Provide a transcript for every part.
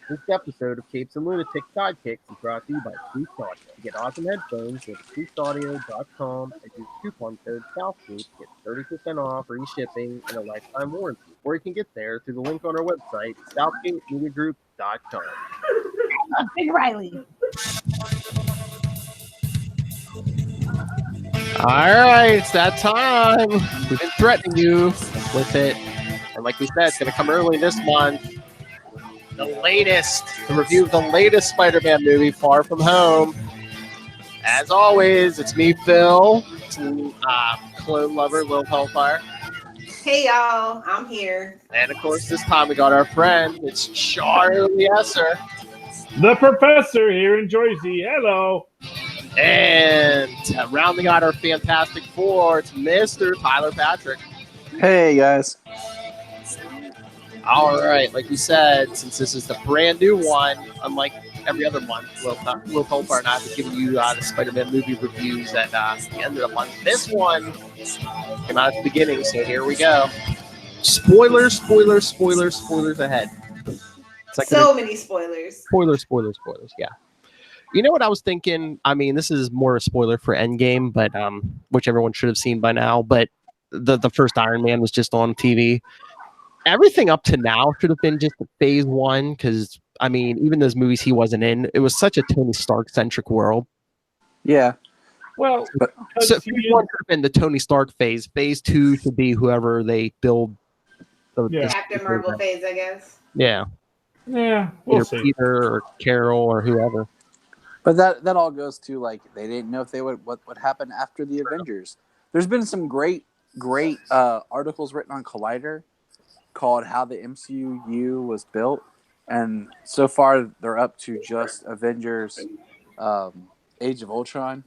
This episode of Capes and Lunatics Sidekicks is brought to you by Spruce Audio. To get awesome headphones, go to spruceaudio.com and use coupon code SOUTHGATE to get 30% off, free shipping, and a lifetime warranty. Or you can get there through the link on our website, southgatemediagroup.com. Big Riley. All right, it's that time. We've been threatening you with it. And like we said, it's going to come early this month. The review of the latest Spider-Man movie, Far From Home. As always, it's me, Phil, clone lover, Lilith Hellfire. Hey, y'all. I'm here. And, of course, this time we got our friend. It's Charlie Esser. The professor here in Jersey. Hello. And rounding out our Fantastic Four, it's Mr. Tyler Patrick. Hey, guys. All right, like we said, since this is the brand new one, unlike every other month, Will Hellfire and I have been giving you the Spider-Man movie reviews at the end of the month. This one came out at the beginning, so here we go. Spoilers ahead. It's like so many spoilers. Spoilers, yeah. You know what I was thinking? I mean, this is more a spoiler for Endgame, but which everyone should have seen by now, but the first Iron Man was just on TV. Everything up to now should have been just phase one, because I mean, even those movies he wasn't in, it was such a Tony Stark centric world. Yeah. Well, so phase one should have been the Tony Stark phase. Phase two should be whoever they build. Captain Marvel phase, I guess. Yeah. Yeah. We'll see. Peter or Carol or whoever. But that all goes to, like, they didn't know if they would what happened after the Avengers. There's been some great articles written on Collider called How the MCU Was Built, and so far they're up to just Avengers Age of Ultron.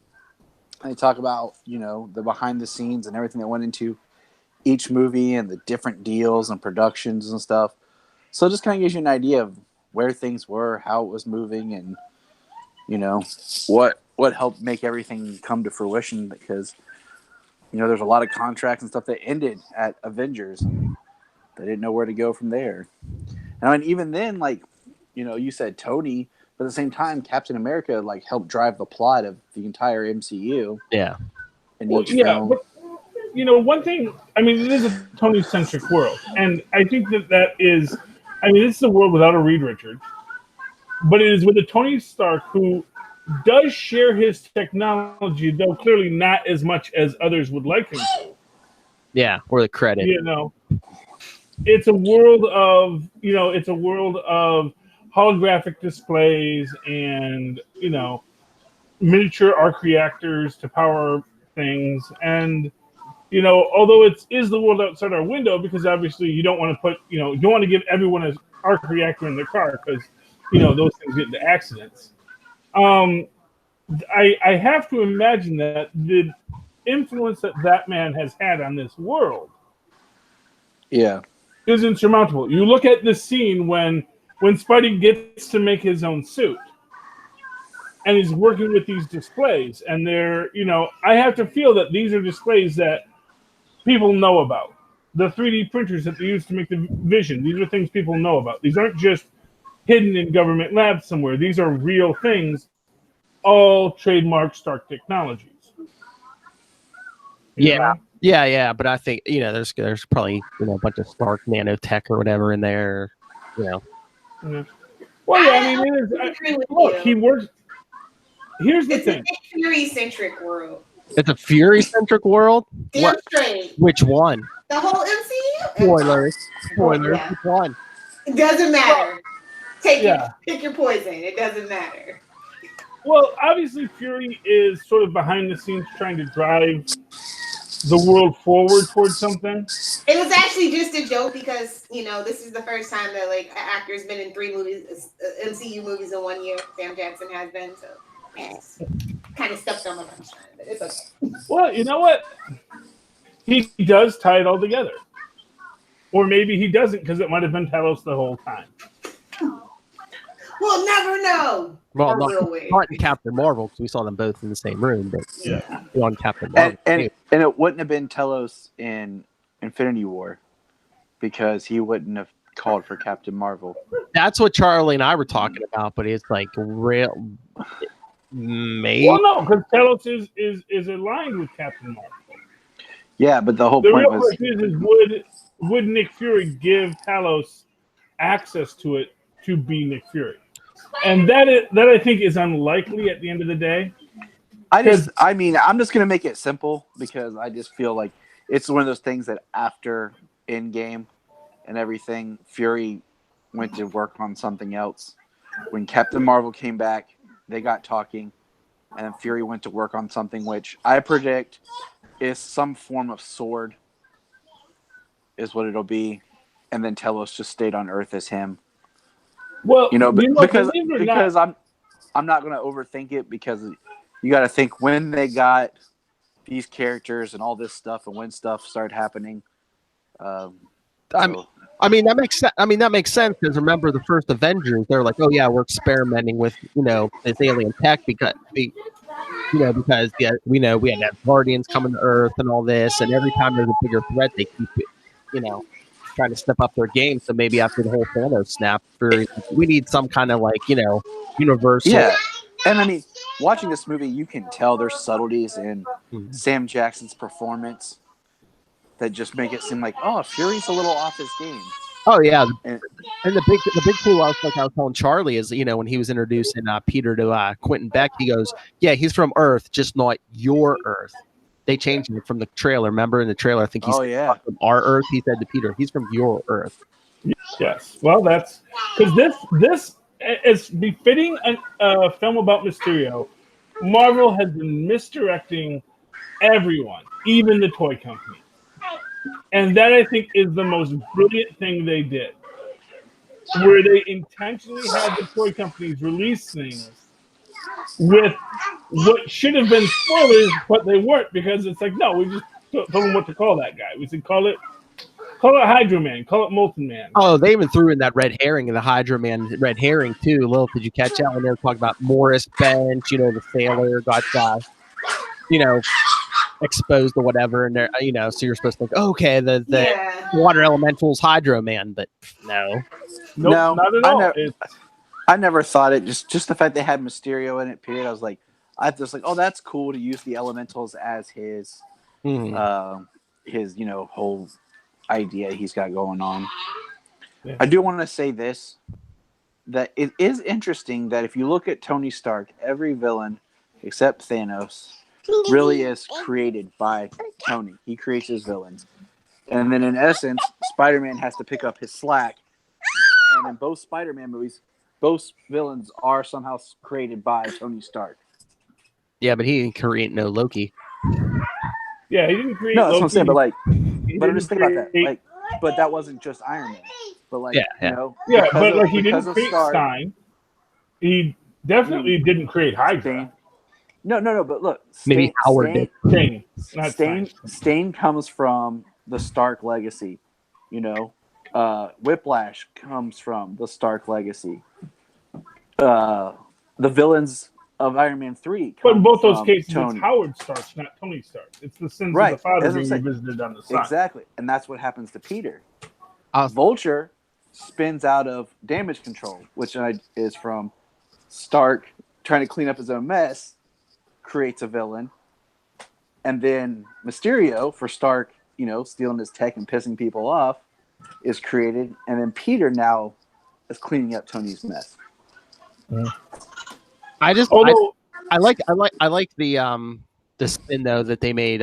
And they talk about, you know, the behind the scenes and everything that went into each movie and the different deals and productions and stuff. So it just kind of gives you an idea of where things were, how it was moving, and, you know, what helped make everything come to fruition, because, you know, there's a lot of contracts and stuff that ended at Avengers. They didn't know where to go from there. And I mean, even then, like, you know, you said Tony, but at the same time, Captain America, like, helped drive the plot of the entire MCU. Yeah. Film. But, you know, one thing, I mean, it is a Tony-centric world. And I think that is, I mean, this is a world without a Reed Richards, but it is with a Tony Stark who does share his technology, though clearly not as much as others would like him to. Yeah, or the credit. You know. It's a world of holographic displays and, you know, miniature arc reactors to power things. And, you know, although it is the world outside our window, because obviously you don't want to give everyone an arc reactor in their car, because, you know, those things get into accidents. I have to imagine that the influence that man has had on this world, is insurmountable. You look at the scene when Spidey gets to make his own suit, and he's working with these displays, and they're, you know, I have to feel that these are displays that people know about. The 3D printers that they use to make the Vision, these are things people know about. These aren't just hidden in government labs somewhere. These are real things, all trademark Stark Technologies. You know? Yeah, but I think, you know, there's probably, you know, a bunch of Stark nanotech or whatever in there, you know. Yeah. Well, yeah, I mean, look, he works. Here's the thing. It's a Fury-centric world. It's a Fury-centric world? Damn straight. Which one? The whole MCU? Spoilers. Yeah. Which one? It doesn't matter. Pick your poison. It doesn't matter. Well, obviously, Fury is sort of behind the scenes trying to drive the world forward towards something. It was actually just a joke because, you know, this is the first time that, like, an actor's been in 3 movies, MCU movies in 1 year. Sam Jackson has been, so kind of stepped on my punchline, but it's okay. Well, you know what? He does tie it all together. Or maybe he doesn't, because it might have been Talos the whole time. We'll never know. Well, not in Captain Marvel, because we saw them both in the same room, but on Captain Marvel. And it wouldn't have been Talos in Infinity War, because he wouldn't have called for Captain Marvel. That's what Charlie and I were talking about, but it's like real. Maybe. Well, no, because Talos is aligned with Captain Marvel. Yeah, but the whole The point real was question is would Nick Fury give Talos access to it to be Nick Fury? And that I think is unlikely at the end of the day. I'm just gonna make it simple because I just feel like it's one of those things that after Endgame and everything, Fury went to work on something else. When Captain Marvel came back, they got talking, and then Fury went to work on something which I predict is some form of sword, is what it'll be, and then Telos just stayed on Earth as him. Well, because I'm not going to overthink it because you got to think when they got these characters and all this stuff and when stuff started happening. I mean that makes sense. That makes sense because remember the first Avengers, they're like, oh yeah, we're experimenting with this alien tech because we know we had to have Guardians coming to Earth and all this, and every time there's a bigger threat, they keep trying to step up their game. So maybe after the whole Thanos snap, we need some kind of universal. Yeah, and I mean, watching this movie, you can tell there's subtleties in Sam Jackson's performance that just make it seem like, oh, Fury's a little off his game. Oh yeah, and the big clue I was telling Charlie is when he was introducing Peter to Quentin Beck, he goes, yeah, he's from Earth, just not your Earth. They changed it from the trailer. Remember in the trailer, I think he's from our Earth. He said to Peter, he's from your Earth. Yes, well, that's because this is befitting a film about Mysterio. Marvel has been misdirecting everyone, even the toy company. And that, I think, is the most brilliant thing they did, where they intentionally had the toy companies release things with what should have been spoilers, but they weren't, because it's like, no, we just told them what to call that guy. We said, call it Hydro Man, call it Molten Man. Oh, they even threw in that red herring in the Hydro Man red herring, too. Lil, did you catch that when they were talking about Morris Bench, the sailor got, exposed or whatever, and they're so you're supposed to think, okay, the water elemental's Hydro Man, but no, not at all. I never thought it. Just the fact they had Mysterio in it. Period. I was like, oh, that's cool to use the elementals as his whole idea he's got going on. Yeah. I do want to say this, that it is interesting that if you look at Tony Stark, every villain except Thanos really is created by Tony. He creates his villains. And then in essence, Spider-Man has to pick up his slack. And in both Spider-Man movies, both villains are somehow created by Tony Stark. Yeah, but he didn't create no Loki. Yeah, he didn't create No, that's Loki. what I'm saying, but I'm just thinking about that. But that wasn't just Iron Man. But he didn't create Stein. He definitely didn't create Hydra. No, but look. Maybe Howard did. Stain comes from the Stark legacy. Whiplash comes from the Stark legacy. The villains of Iron Man 3 but in both those cases, Tony. It's Howard Stark, not Tony Stark. It's the sins of the father being revisited on the son. Exactly, and that's what happens to Peter. Vulture spins out of Damage Control, which is from Stark trying to clean up his own mess, creates a villain. And then Mysterio, for Stark, stealing his tech and pissing people off, is created. And then Peter now is cleaning up Tony's mess. I like the spin though that they made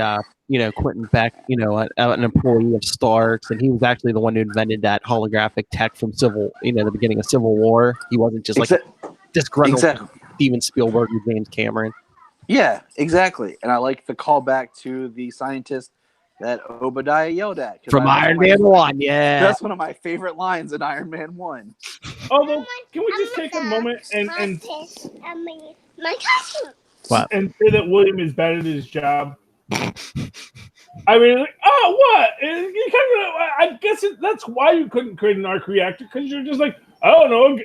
Quentin Beck an employee of Stark's, and he was actually the one who invented that holographic tech from the beginning of Civil War. He wasn't just disgruntled Steven Spielberg or James Cameron. Yeah, exactly. And I like the callback to the scientist that Obadiah yelled at. From Iron Man 1, yeah. That's one of my favorite lines in Iron Man 1. Although, can we just take a moment and say that William is bad at his job? I mean, what? I guess that's why you couldn't create an arc reactor, because you're just like, I don't know,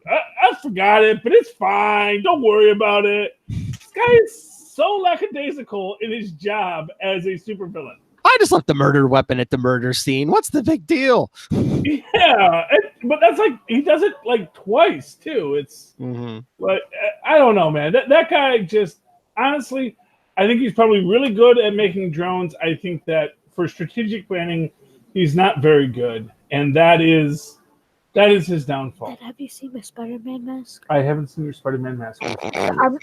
I forgot it, but it's fine. Don't worry about it. This guy is so lackadaisical in his job as a supervillain. I just left the murder weapon at the murder scene. What's the big deal? Yeah, but that's like he does it like twice too. It's like I don't know, man. That guy just honestly, I think he's probably really good at making drones. I think that for strategic planning, he's not very good, and that is his downfall. Dad, have you seen my Spider-Man mask? I haven't seen your Spider-Man mask.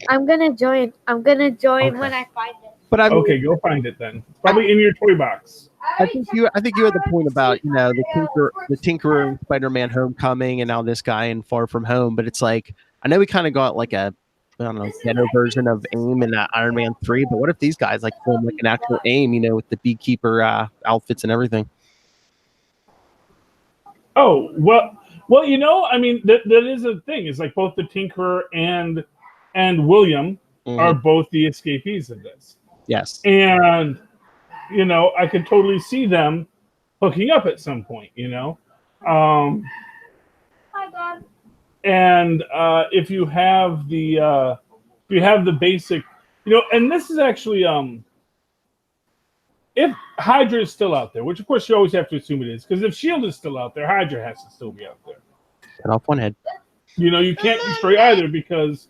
I'm gonna join. I'm gonna join Okay. when I find it. But I mean, Okay, go find it then. It's probably in your toy box. I think you had the point about the Tinkerer in Spider-Man Homecoming, and now this guy in Far From Home. But it's like I know we kind of got like a ghetto version of AIM in Iron Man 3. But what if these guys like film like an actual AIM, with the beekeeper outfits and everything? Oh well, I mean that is a thing. It's like both the Tinkerer and William are both the escapees of this. Yes, and I could totally see them hooking up at some point. Hi, Dad. And if you have the basic, and this is actually if Hydra is still out there, which of course you always have to assume it is, because if S.H.I.E.L.D. is still out there, Hydra has to still be out there. cut off one head. You can't destroy either because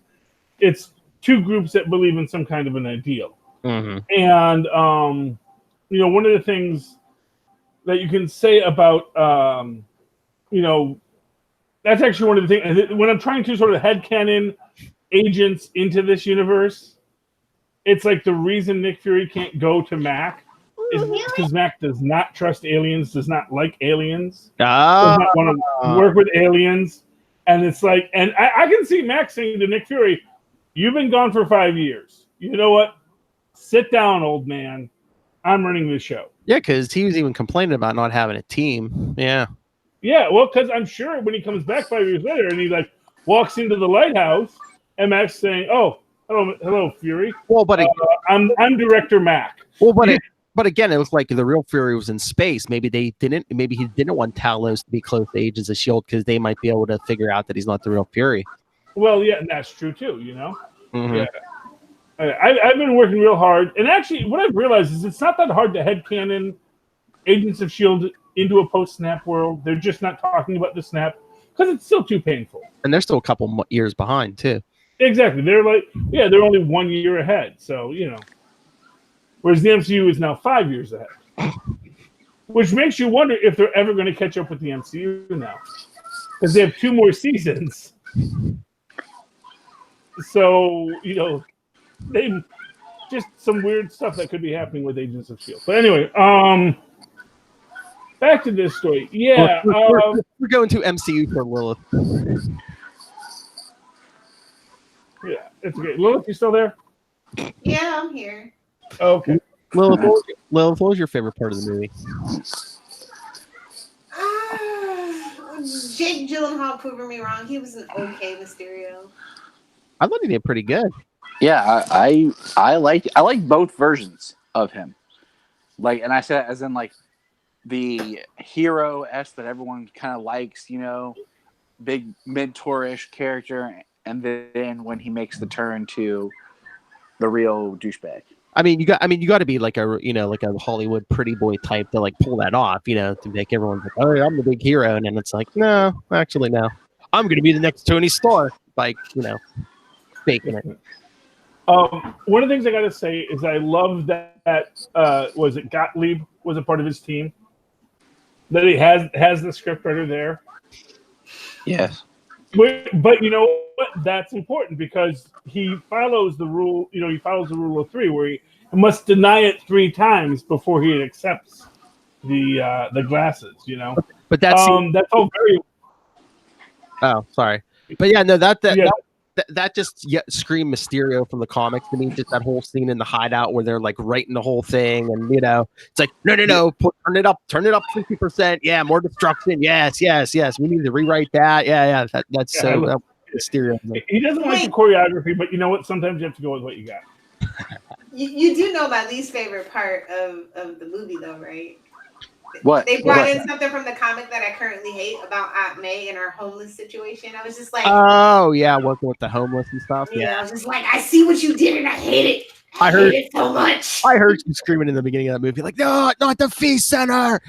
it's two groups that believe in some kind of an ideal. And one of the things that you can say about that's actually one of the things when I'm trying to sort of headcanon agents into this universe, it's like the reason Nick Fury can't go to Mac is because Mac does not trust aliens, does not like aliens, does not want to work with aliens. And it's like, and I can see Mac saying to Nick Fury, "You've been gone for 5 years. You know what? Sit down, old man. I'm running this show." Yeah, because he was even complaining about not having a team. Yeah. Yeah, well, because I'm sure when he comes back 5 years later and he like walks into the lighthouse and Mac's saying, "Oh, hello, Fury. Well, but I'm Director Mac." Well, but again, it was like the real Fury was in space. Maybe he didn't want Talos to be close to Agents of S.H.I.E.L.D. because they might be able to figure out that he's not the real Fury. Well, yeah, and that's true too. Yeah. I've been working real hard, and actually, what I've realized is it's not that hard to headcanon Agents of S.H.I.E.L.D. into a post-snap world. They're just not talking about the snap because it's still too painful. And they're still a couple years behind too. Exactly. They're only 1 year ahead. So whereas the MCU is now 5 years ahead, which makes you wonder if they're ever going to catch up with the MCU now, because they have 2 more seasons. So they just some weird stuff that could be happening with Agents of S.H.I.E.L.D. But anyway, back to this story. Yeah, we're going to MCU for Lilith. Yeah, it's okay. Lilith, you still there? Yeah, I'm here. Okay. Lilith, what was your favorite part of the movie? Jake Gyllenhaal proving me wrong. He was an okay Mysterio. I thought he did pretty good. Yeah, I like both versions of him. Like, and I said as in like the hero-esque that everyone kind of likes, big mentor-ish character, and then when he makes the turn to the real douchebag. I mean, you got to be like a Hollywood pretty boy type to like pull that off, to make everyone like, "Oh, I'm the big hero," and then it's like, no, actually, no, I'm going to be the next Tony Stark, like faking it. One of the things I got to say is I love that was it Gottlieb was a part of his team, that he has the scriptwriter there. Yes. But you know what? That's important because he follows the rule. He follows the rule of 3, where he must deny it 3 times before he accepts the glasses. But that's all very. Oh, sorry. But yeah, no, that just screamed Mysterio from the comics to me. Just that whole scene in the hideout where they're like writing the whole thing, and it's like no, turn it up 50%. Yeah, more destruction. Yes. We need to rewrite that. Yeah. That's so Mysterio. He doesn't like the choreography, but you know what? Sometimes you have to go with what you got. You do know my least favorite part of the movie, though, right? What? They brought in something from the comic that I currently hate about Aunt May and her homeless situation. I was just like, oh yeah, working with the homeless and stuff. I was just like, I see what you did and I hate it. I heard it so much. I heard you screaming in the beginning of that movie, like, no, not the Feast Center.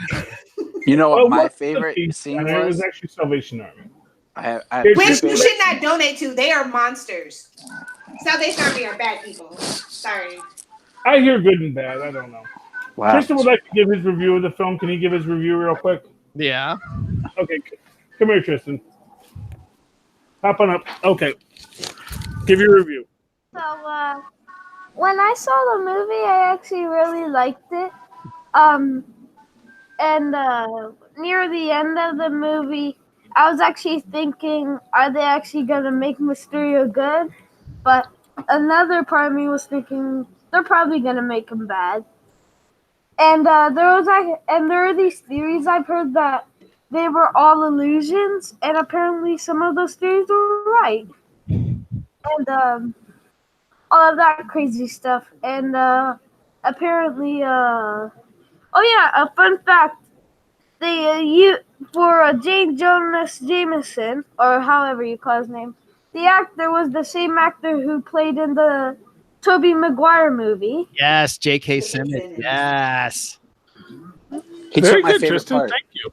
You know what Well, my what's the favorite piece? scene And it was was? actually Salvation Army. I have Which two Which you favorite should not scenes. donate to. They are monsters. Salvation Army are bad people. Sorry. I hear good and bad. I don't know. Wow. Tristan would like to give his review of the film. Can he give his review real quick? Yeah. Okay, come here, Tristan. Hop on up. Okay, give your review. So, when I saw the movie, I actually really liked it. And near the end of the movie, I was actually thinking, are they actually gonna make Mysterio good? But another part of me was thinking they're probably gonna make him bad. And there are these theories I've heard that they were all illusions, and apparently some of those theories were right. And all of that crazy stuff. And apparently, oh yeah, a fun fact: for Jane Jonas Jameson, or however you call his name, the actor was the same actor who played in the Tobey Maguire movie. Yes, J.K. Simmons. Yes. He Very took my good, favorite Tristan. part. Thank you.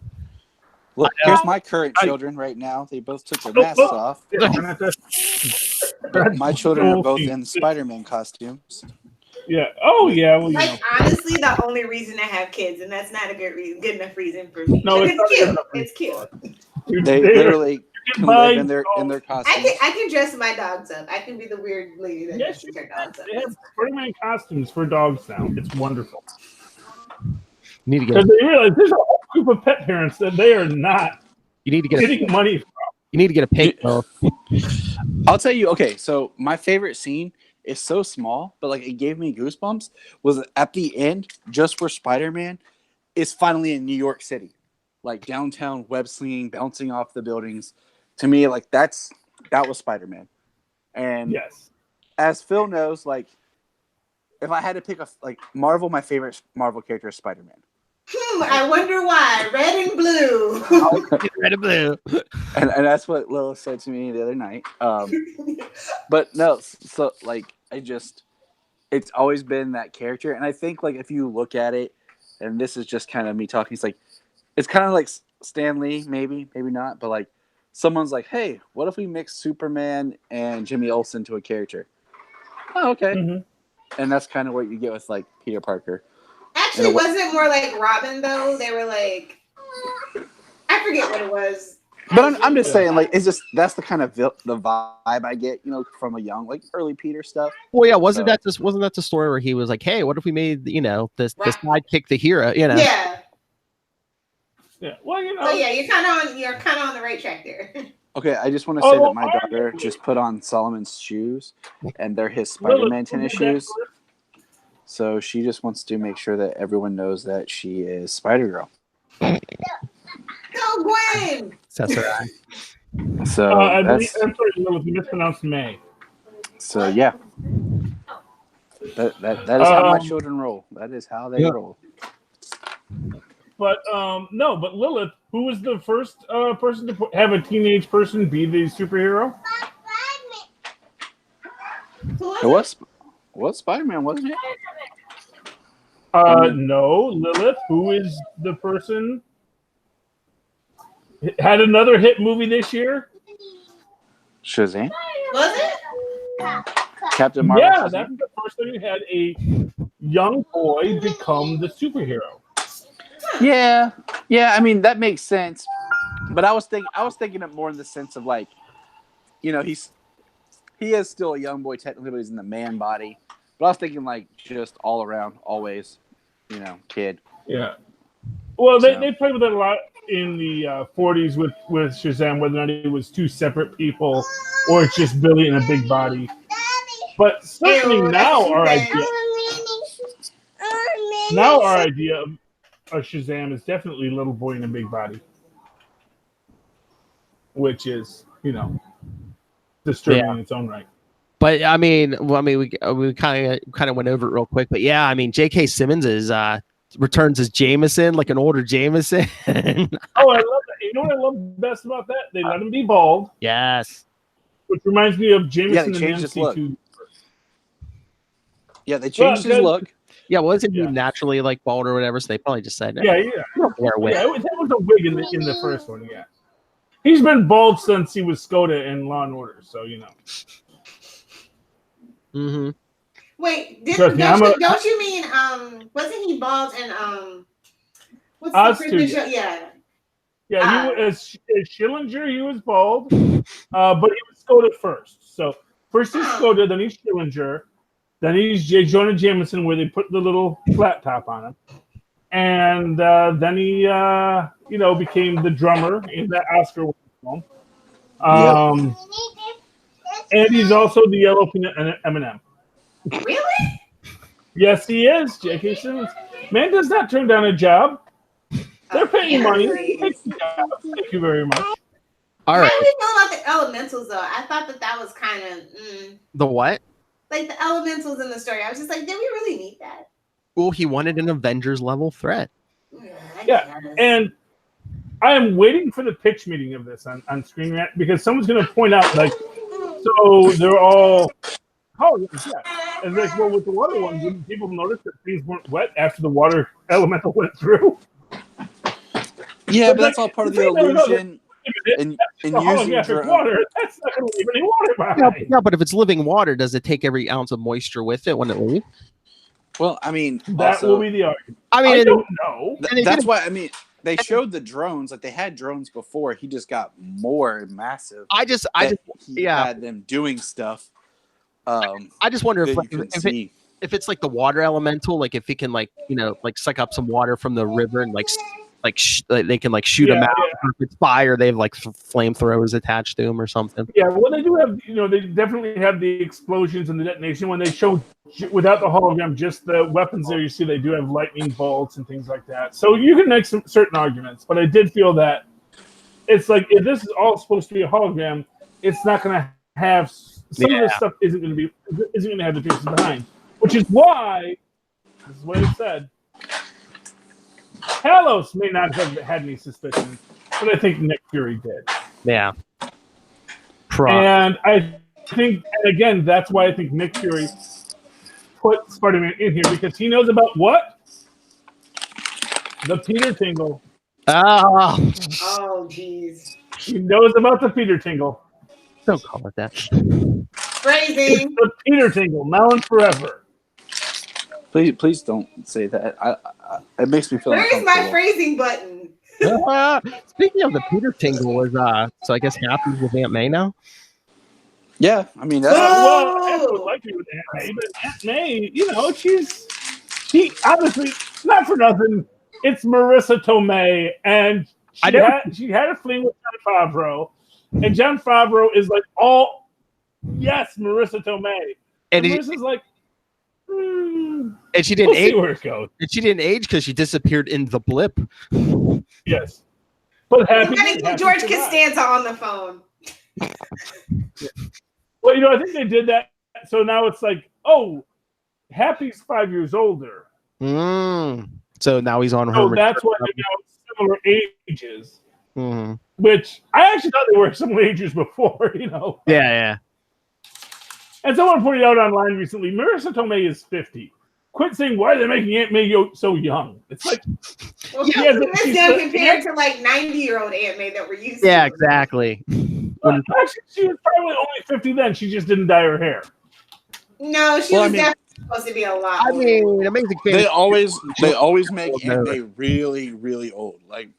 Look, here's my current children right now. They both took their masks off. Yeah, and that's- My children are both Sophie. in Spider-Man costumes. yeah. Oh yeah. Well, you know. Like honestly, the only reason I have kids, and that's not a good enough reason for me. No, But it's not it's a good cute. enough It's cute. They literally can live in their I costumes. can dress my dogs up. I can be the weird lady that Yes, dresses her dogs up. They have Spider-Man costumes for dogs now. It's wonderful. You need to Because get. they realize there's a whole group of pet parents that they are not You need to get. getting money from. You need to get a pig. Though. I'll tell you. Okay, so my favorite scene is so small, but like it gave me goosebumps. Was at the end, just where Spider-Man is finally in New York City, like downtown, web slinging, bouncing off the buildings. To me, like that was Spider-Man. And Yes. as Phil knows, like if I had to pick Marvel, my favorite Marvel character is Spider-Man. I wonder why. Red and blue. Red and blue. And that's what Lilith said to me the other night. But no, so like it's always been that character. And I think like if you look at it, and this is just kind of me talking, it's kind of like Stan Lee, maybe not, but like someone's like, hey, what if we mix Superman and Jimmy Olsen to a character? Oh, okay. Mm-hmm. And that's kind of what you get with like Peter Parker. Actually, was it more like Robin though? They were like, I forget what it was. But I'm just saying, like, it's just that's the kind of the vibe I get, from a young, like, early Peter stuff. Well, yeah, wasn't that the story where he was like, "Hey, what if we made the sidekick the hero?" Yeah. Yeah. Well, So yeah, you're kind of on the right track there. Okay, I just want to say that my daughter just put on Solomon's shoes, and they're his Spider-Man tennis shoes. So she just wants to make sure that everyone knows that she is Spider-Girl. Go Gwen! That's right. So I'm sorry, Lilith, you mispronounced May. So yeah, that is how my children roll. That is how they roll. But but Lilith, who was the first person to have a teenage person be the superhero? It was Spider-Man, wasn't it? No, Lilith, who is the person had another hit movie this year? Shazam. Was it? Captain Marvel. Yeah, Shazam? that's the first time you had a young boy become the superhero. Yeah. I mean that makes sense, but I was thinking it more in the sense of like, he is still a young boy technically, but he's in the man body. But I was thinking like just all around, always, kid. Yeah. Well, they played with it a lot in the 40s with Shazam, whether or not it was two separate people or it's just Billy in a big body. But certainly now our idea of Shazam is definitely little boy in a big body, which is disturbing in its own right. But we kind of went over it real quick. But yeah, I mean, J.K. Simmons returns as Jameson, like an older Jameson. Oh, I love that. You know what I love best about that? They let him be bald. Yes. Which reminds me of Jameson Yeah, in they changed his look. MC2. Yeah, they changed his look. Yeah, wasn't he Yeah. naturally like bald or whatever? So they probably just said, Yeah, you don't wear a wig. Yeah, that was a wig in the first one. Yeah, he's been bald since he was Skoda in Law and Order. So Mm-hmm. Wait, Trust me, don't you mean wasn't he bald and what's Oz the Christmas too, show? Yeah. Yeah, he was as Schillinger. He was bald, but he was Skoda first. So first he's Skoda, then he's Schillinger, then he's J. Jonah Jameson, where they put the little flat top on him, and then he became the drummer in that Oscar film. And he's also the yellow peanut M&M. Really? Yes, he is. J.K. Simmons. Man does not turn down a job. They're paying money. Thank you very much. All right. How do you feel about the elementals, though? I thought that was kind of The what? like the elementals in the story. I was just like, did we really need that? Well, he wanted an Avengers level threat. Yeah, and I am waiting for the pitch meeting of this on Screen Rant because someone's going to point out, like, so they're all, yeah. And like, well, with the water one, didn't people notice that things weren't wet after the water elemental went through? Yeah, but that's all part of the illusion. And using water, that's not going to leave any water behind. Yeah, but if it's living water, does it take every ounce of moisture with it when it leaves? Well, I mean, that also, will be the argument. I mean, I don't know. That's why. I mean, they showed the drones. Like they had drones before. He just got more massive. I just had them doing stuff. I just wonder if it's like the water elemental, like if he can like suck up some water from the river and they can like shoot them out. If it's fire, they have like flamethrowers attached to them or something. Yeah, well, they do have, they definitely have the explosions and the detonation. When they show without the hologram, just the weapons there, you see they do have lightning bolts and things like that. So you can make some certain arguments, but I did feel that it's like if this is all supposed to be a hologram, it's not going to have some of this stuff isn't going to have the pieces behind, which is why this is what it said. Talos may not have had any suspicions, but I think Nick Fury did. Yeah. And I think, and again, that's why I think Nick Fury put Spider-Man in here, because he knows about what? The Peter Tingle. Oh, jeez. He knows about the Peter Tingle. Don't call it that. Phrasing. It's the Peter Tingle, now and forever. Please don't say that. It makes me feel Where's my phrasing button? Speaking of the Peter Tingle, is so I guess Happy's with Aunt May now. Yeah, I mean that's I would like to be with Aunt May, but Aunt May, she obviously not for nothing. It's Marissa Tomei, and she had a fling with Jon Favreau, and Jon Favreau is like, yes, Marissa Tomei, and Marissa's like. And she didn't age. Where it goes. And she didn't age because she disappeared in the blip. Yes, but Happy. George Costanza on the phone. Well, I think they did that. So now it's like, Happy's 5 years older. So now he's on her. So that's why they're now similar ages. Mm-hmm. Which I actually thought they were similar ages before. Yeah. And someone pointed out online recently, Marissa Tomei is 50. Quit saying, why are they making Aunt May so young? It's like... Well, she's young compared to, like, 90-year-old Aunt May that we're used to. Yeah, exactly. Well, actually, she was probably only 50 then. She just didn't dye her hair. No, she was definitely supposed to be a lot older. I mean, Amazing They always make Aunt May really, really old. Like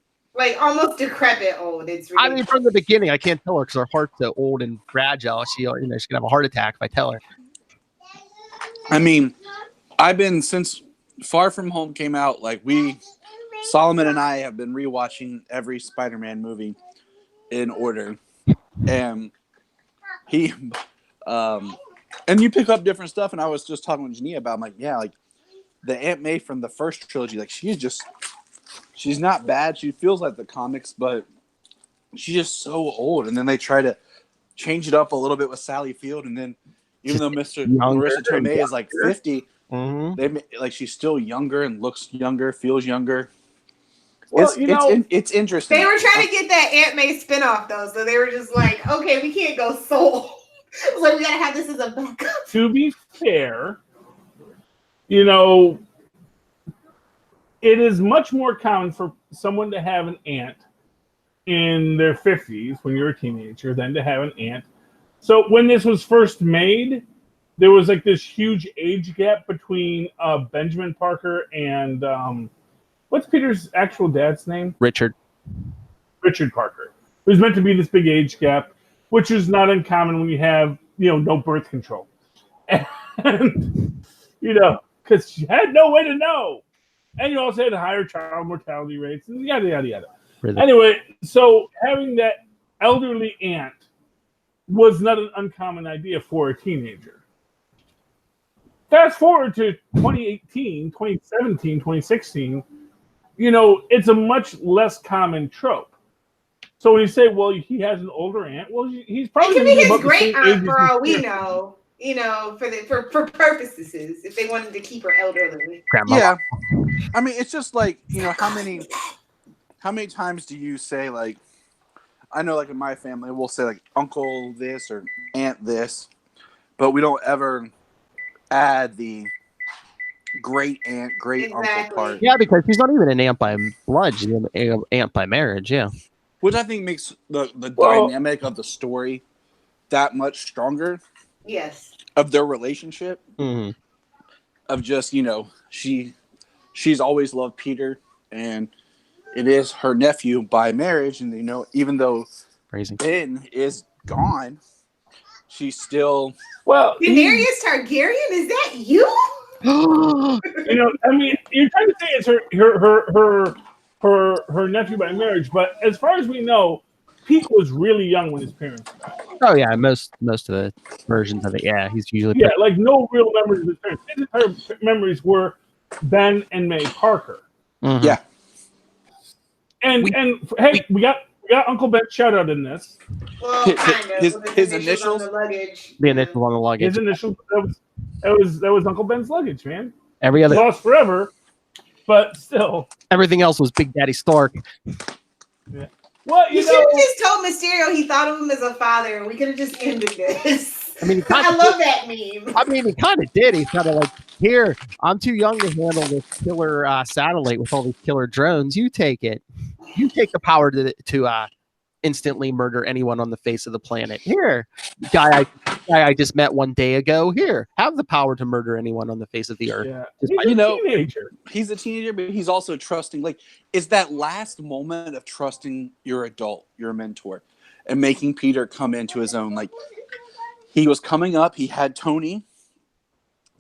almost decrepit old. It's ridiculous. I mean, from the beginning, I can't tell her because her heart's so old and fragile. She can have a heart attack if I tell her. I mean, I've been since Far From Home came out. Like Solomon and I have been rewatching every Spider-Man movie in order, and and you pick up different stuff. And I was just talking with Jania about, the Aunt May from the first trilogy. Like she's not bad. She feels like the comics, but she's just so old. And then they try to change it up a little bit with Sally Field. And then even though Marissa Tomei is like 50, they she's still younger and looks younger, feels younger. Well, it's interesting. They were trying to get that Aunt May spinoff though, so they were just like, okay, we can't go so old. It's like we gotta have this as a backup. To be fair, you know, it is much more common for someone to have an aunt in their 50s when you're a teenager than to have an aunt. So when this was first made, there was like this huge age gap between Benjamin Parker and what's Peter's actual dad's name? Richard Parker. It was meant to be this big age gap, which is not uncommon when you have, no birth control. And, because she had no way to know. And you also had higher child mortality rates and yada, yada, yada. Really? Anyway, so having that elderly aunt was not an uncommon idea for a teenager. Fast forward to 2018, 2017, 2016, it's a much less common trope. So when you say, well, he has an older aunt, well, he's probably It could be his about the great same aunt age for as all we his know. For purposes, if they wanted to keep her elderly. Grandma. Yeah, I mean, it's just like how many times do you say like, I know like in my family we'll say like uncle this or aunt this, but we don't ever add the great aunt, great uncle part. Yeah, because she's not even an aunt by blood; she's an aunt by marriage. Yeah, Which I think makes the dynamic of the story that much stronger. Yes. Of their relationship, of just she's always loved Peter, and it is her nephew by marriage, and even though crazy Ben is gone, she's still Daenerys Targaryen, is that you? I mean, you're trying to say it's her nephew by marriage, but as far as we know, Pete was really young when his parents died. Oh yeah, most of the versions of it. Yeah, he's usually like no real memories of his parents. His entire memories were Ben and May Parker. Mm-hmm. Yeah. And we got Uncle Ben's shout out in this. Well, his initials on the luggage. The initials on the luggage. His initials. That was Uncle Ben's luggage, man. Every other lost forever, but still. Everything else was Big Daddy Stark. Yeah. Well, you should have just told Mysterio he thought of him as a father, and we could have just ended this. I mean, I love that meme. I mean, he kind of did. He's kind of like, here, I'm too young to handle this killer satellite with all these killer drones. You take it. You take the power to instantly murder anyone on the face of the planet. Here, guy I just met one day ago. Here, have the power to murder anyone on the face of the earth. Yeah. He's a teenager, but he's also trusting. Like, it's that last moment of trusting your adult, your mentor, and making Peter come into his own. Like, he was coming up. He had Tony.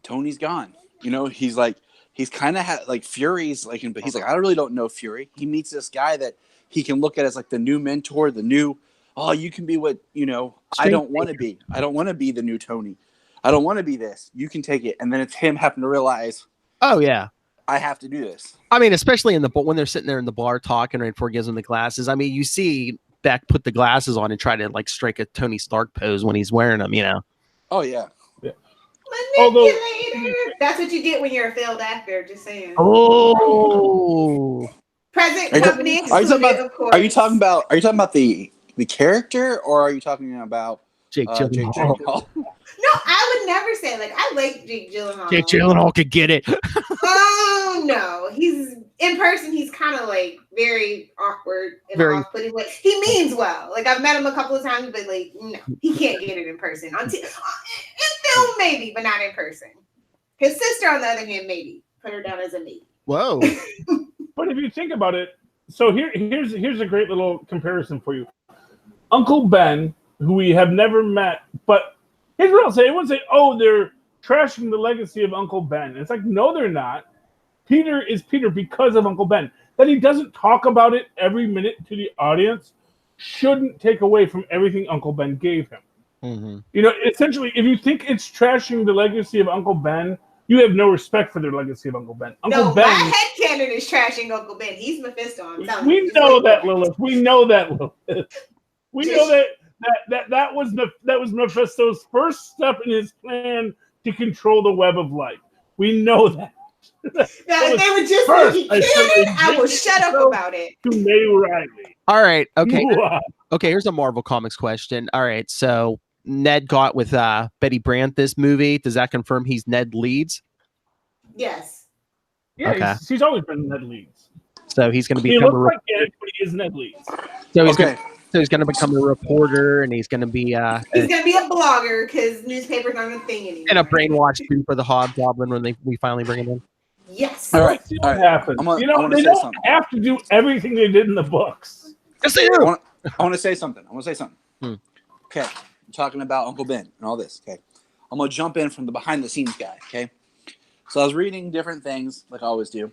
Tony's gone. He's like, he's kind of had like Fury's like, but he's like, I really don't know Fury. He meets this guy that he can look at as like the new mentor, the new, you can be what, I don't want to be. I don't want to be the new Tony. I don't want to be this. You can take it. And then it's him having to realize, oh, yeah, I have to do this. I mean, especially when they're sitting there in the bar talking right before he gives them the glasses. I mean, you see Beck put the glasses on and try to like strike a Tony Stark pose when he's wearing them, Oh, yeah. Manipulator. That's what you get when you're a failed actor, just saying. Oh. Present company excluded, of course. Are you talking about the character, or are you talking about Jake Gyllenhaal? No, I would never say I like Jake Gyllenhaal. Jake Gyllenhaal could get it. Oh no, he's in person. He's kind of like very awkward and off-putting. Like, he means well. Like, I've met him a couple of times, but like, no, he can't get it in person. In film, maybe, but not in person. His sister, on the other hand, maybe put her down as a maybe. Whoa. But if you think about it, so here's a great little comparison for you. Uncle Ben, who we have never met, but here's what I'll say. Everyone say, oh, they're trashing the legacy of Uncle Ben. It's like, no, they're not. Peter is Peter because of Uncle Ben. That he doesn't talk about it every minute to the audience shouldn't take away from everything Uncle Ben gave him. Mm-hmm. Essentially, if you think it's trashing the legacy of Uncle Ben, you have no respect for the legacy of Uncle Ben. My headcanon is trashing Uncle Ben. He's Mephisto. We know that, Lilith. We know that, Lilith. We know that was Mephisto's first step in his plan to control the web of life. We know that. They were just making canon. I will shut up about it. To May Riley. All right. Okay. Okay. Here's a Marvel Comics question. All right. So Ned got with Betty Brant this movie. Does that confirm he's Ned Leeds? Yes. Yeah, Okay. he's always been Ned Leeds. So he's going to He become looks like Ed, but he is Ned Leeds. so he's Okay. going to become a reporter, and he's going to be He's gonna be a blogger because newspapers aren't a thing anymore. and a brainwashed dude for the Hobgoblin when we finally bring him in. Yes. All right. Let's see All what right. happens. I wanna They say don't something. have to do everything they did in the books. Yes, they I do. want to say something. Hmm. Okay. I'm talking about Uncle Ben and all this. Okay. I'm going to jump in from the behind the scenes guy. Okay. So I was reading different things like I always do.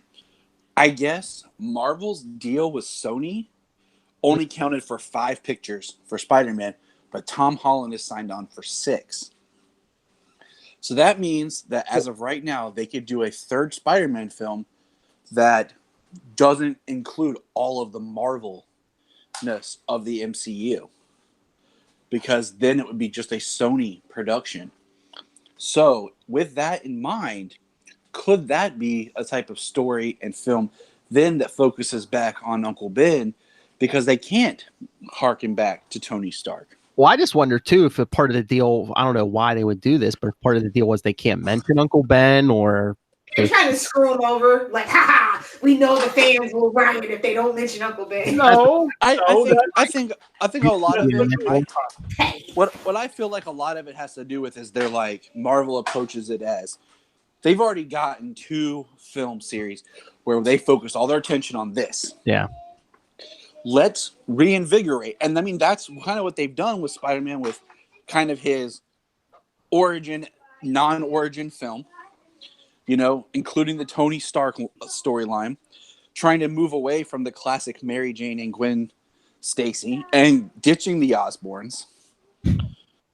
I guess Marvel's deal with Sony only counted for 5 pictures for Spider-Man, but Tom Holland is signed on for 6. So that means that as of right now, they could do a third Spider-Man film that doesn't include all of the Marvel-ness of the MCU. Because then it would be just a Sony production. So with that in mind, could that be a type of story and film then that focuses back on Uncle Ben? Because they can't harken back to Tony Stark. Well, I just wonder too if a part of the deal, I don't know why they would do this, but if part of the deal was they can't mention Uncle Ben, or They're trying to screw him over. Like, haha, we know the fans will riot if they don't mention Uncle Ben. No, I think a lot of it. Hey. What I feel like a lot of it has to do with is they're like Marvel approaches it as they've already gotten 2 film series where they focus all their attention on this. yeah. Let's reinvigorate. And I mean, that's kind of what they've done with Spider-Man, with kind of his origin, non-origin film, including the Tony Stark storyline, trying to move away from the classic Mary Jane and Gwen Stacy and ditching the Osborns.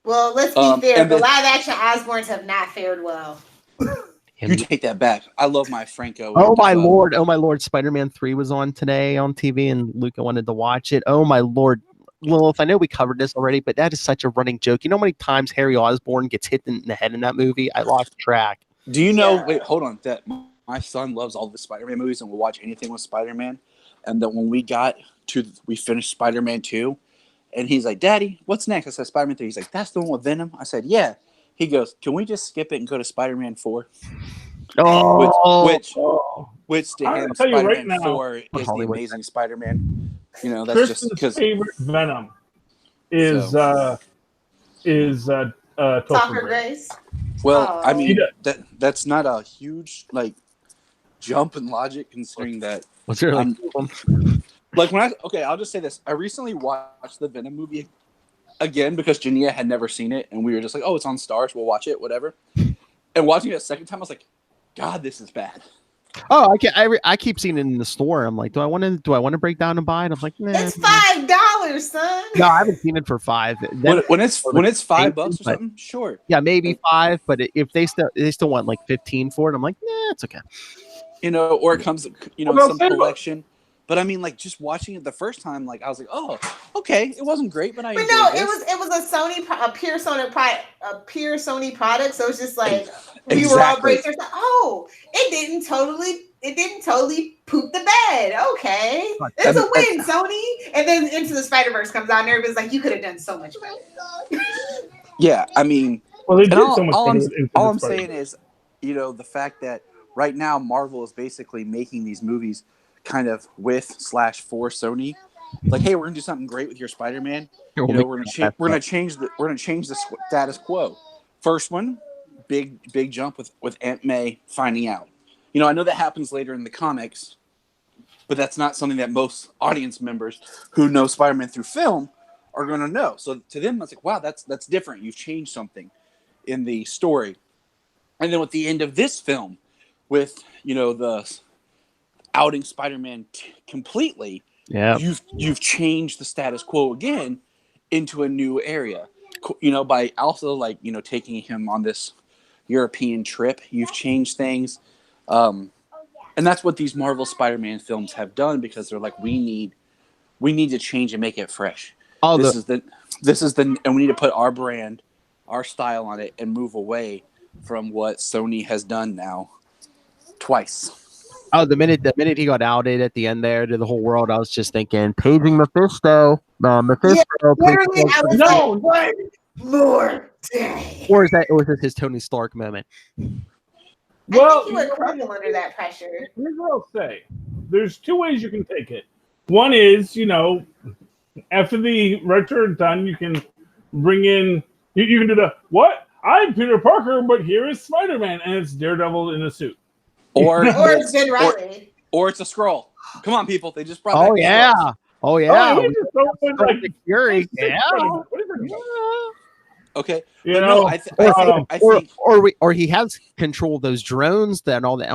Well, let's be fair. and The then- live-action Osborns have not fared well. You take that back. I love my Franco. Oh my lord! Spider-Man 3 was on today on TV, and Luca wanted to watch it. Oh my lord, Lilith! I know we covered this already, but that is such a running joke. You know how many times Harry Osborn gets hit in the head in that movie? I lost track. Do you know? Yeah. Wait, hold on. That my son loves all the Spider-Man movies and will watch anything with Spider-Man. And that when we finished Spider-Man 2, and he's like, "Daddy, what's next?" I said, "Spider-Man 3." He's like, "That's the one with Venom." I said, "Yeah." He goes, "Can we just skip it and go to Spider-Man 4?" Which to I'm him, gonna tell you right Spider-Man now, 4 is the Hollywood. Amazing Spider-Man. That's just Kristen's because. favorite Venom is Topher Topher Grace. Grace. Well, I Oh. mean, that's not a huge jump in logic, considering that. Was there I'll just say this. I recently watched the Venom movie again because Jania had never seen it, and we were just like, "Oh, it's on Stars. We'll watch it, whatever." And watching it a second time, I was like, "God, this is bad." Oh, I keep seeing it in the store. I'm like, do I want to break down and buy it? I'm like, nah. It's $5, son. No, I haven't seen it for $5. When it's $5 or something, sure. Yeah, maybe 5. But if they still want like 15 for it, I'm like, nah, it's okay. Or it comes, Well, some collection. But I mean, just watching it the first time, I was like, "Oh, okay, it wasn't great, but I But enjoyed no, this." it was a pure Sony product. So it's just like we were all Exactly. braced. Oh, it didn't totally poop the bed. Okay, it's a win, Sony. And then Into the Spider-Verse comes out, and everybody's like, "You could have done so much better." Yeah, I mean, Well, they and did all, so much. all I'm, better into all the I'm Spider-Man. saying is, the fact that right now Marvel is basically making these movies kind of with/for Sony. Like, hey, we're gonna do something great with your Spider-Man. We're gonna change the status quo. First one, big jump with Aunt May finding out. I know that happens later in the comics, but that's not something that most audience members who know Spider-Man through film are going to know. So to them, it's like, wow, that's different. You've changed something in the story. And then with the end of this film, with the outing Spider-Man completely, Yeah. you've changed the status quo again into a new area. By also taking him on this European trip, you've changed things. And that's what these Marvel Spider-Man films have done, because they're like, we need to change and make it fresh. This is the and we need to put our brand, our style on it, and move away from what Sony has done now twice. Oh, the minute he got outed at the end there to the whole world, I was just thinking, paging Mephisto. Mephisto. Literally, I was No. like, one more day. Or was this his Tony Stark moment? Well, think he would crumble under that pressure. Here's what I'll say. There's two ways you can take it. One is, after the retro are done, you can bring in, you can do the, what? I'm Peter Parker, but here is Spider-Man, and it's Daredevil in a suit. Or it's Ben Riley. Or it's a scroll. Come on, people. They just brought Oh back yeah. Skrulls. Oh yeah. Oh, just throw in, like, Nick Fury. Yeah. What is it? Okay. You But know, no, I think Or he has control of those drones, that all those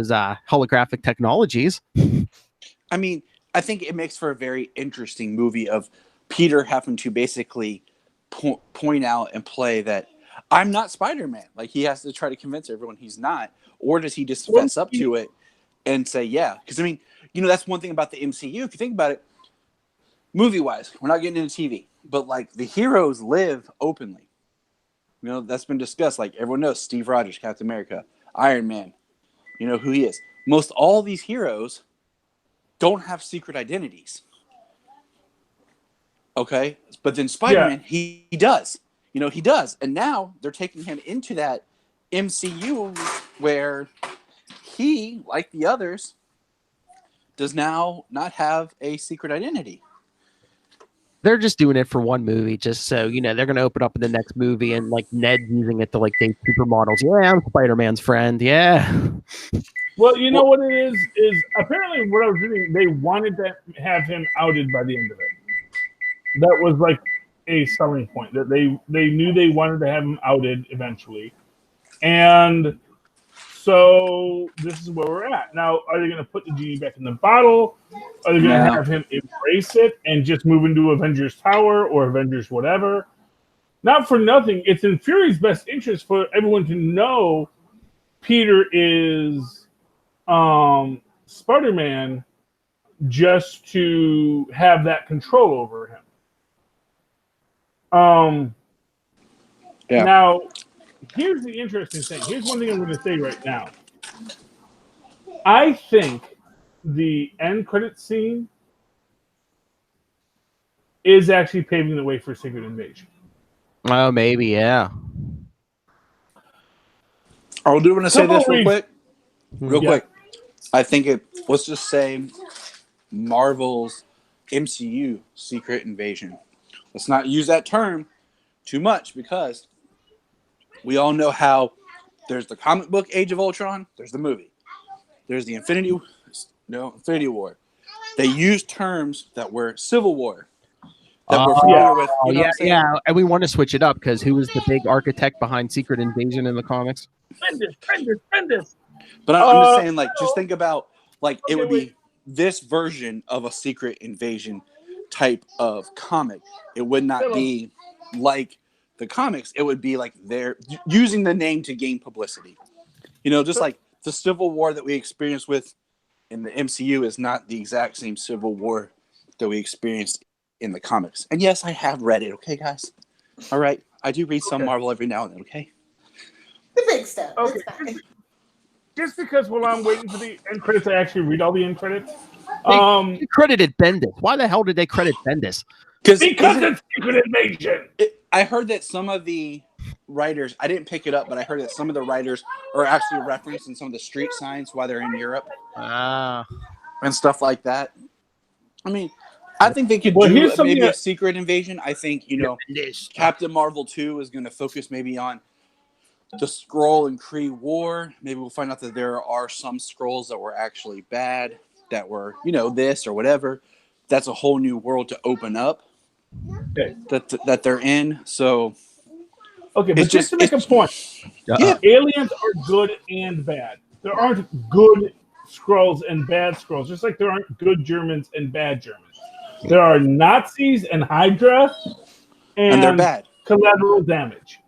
holographic technologies. I mean, I think it makes for a very interesting movie of Peter having to basically point out and play that I'm not Spider-Man. Like, he has to try to convince everyone he's not. Or does he just fess up to it and say, yeah? Because, I mean, that's one thing about the MCU. If you think about it, movie-wise, we're not getting into TV. But, like, the heroes live openly. That's been discussed. Like, everyone knows Steve Rogers, Captain America, Iron Man. You know who he is. Most all these heroes don't have secret identities. Okay? But then Spider-Man, he does. He does. And now they're taking him into that MCU where he, like the others, does now not have a secret identity. They're just doing it for one movie, just so they're going to open up in the next movie, and like Ned using it to like date supermodels. Yeah, I'm Spider-Man's friend. Yeah. Well, what it is apparently what I was reading, they wanted to have him outed by the end of it. That was like a selling point, that they knew they wanted to have him outed eventually. And so this is where we're at. Now, are they going to put the genie back in the bottle? Are they going to have him embrace it and just move into Avengers Tower or Avengers whatever? Not for nothing. It's in Fury's best interest for everyone to know Peter is Spider-Man, just to have that control over him. Now, here's the interesting thing. Here's one thing I'm going to say right now. I think the end credit scene is actually paving the way for Secret Invasion. Oh, maybe, yeah. I do want to say this real quick. Real Yeah. quick. I think let's just say Marvel's MCU Secret Invasion. Let's not use that term too much, because we all know how there's the comic book Age of Ultron, there's the movie. There's the Infinity War. They use terms that were Civil War, that we're familiar with. You know what I'm saying? Yeah. And we want to switch it up, because who was the big architect behind Secret Invasion in the comics? Bendis. But I'm just saying, like, just think about, like, it would be this version of a Secret Invasion type of comic. It would not be like the comics. It would be like they're using the name to gain publicity. Just like the Civil War that we experienced with in the MCU is not the exact same Civil War that we experienced in the comics. And yes, I have read it. Okay, guys. All right. I do read some Marvel every now and then. Okay. The big stuff. Okay. Just because while I'm waiting for the end credits, I actually read all the end credits. They credited Bendis. Why the hell did they credit Bendis? Because it's Secret Invasion. I heard that some of the writers, I didn't pick it up, but I heard that some of the writers are actually referencing some of the street signs while they're in Europe and stuff like that. I mean, I think they could do maybe a Secret Invasion. I think, Captain Marvel 2 is going to focus maybe on the Skrull and Kree War. Maybe we'll find out that there are some Skrulls that were actually bad, that were, this or whatever. That's a whole new world to open up that they're in. So, okay, but just to make a point, aliens are good and bad. There aren't good Skrulls and bad Skrulls, just like there aren't good Germans and bad Germans. There are Nazis and Hydra, and they're bad. Collateral damage.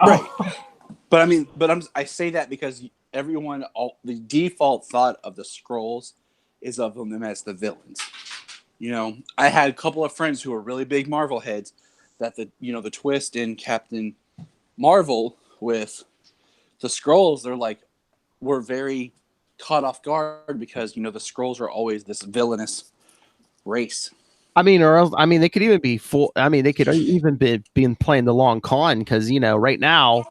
Right. I say that because the default thought of the Skrulls is of them as the villains. I had a couple of friends who were really big Marvel heads, that the twist in Captain Marvel with the Skrulls, they're like, we're very caught off guard because, the Skrulls are always this villainous race. They could even be full. They could even be playing the long con, because, right now,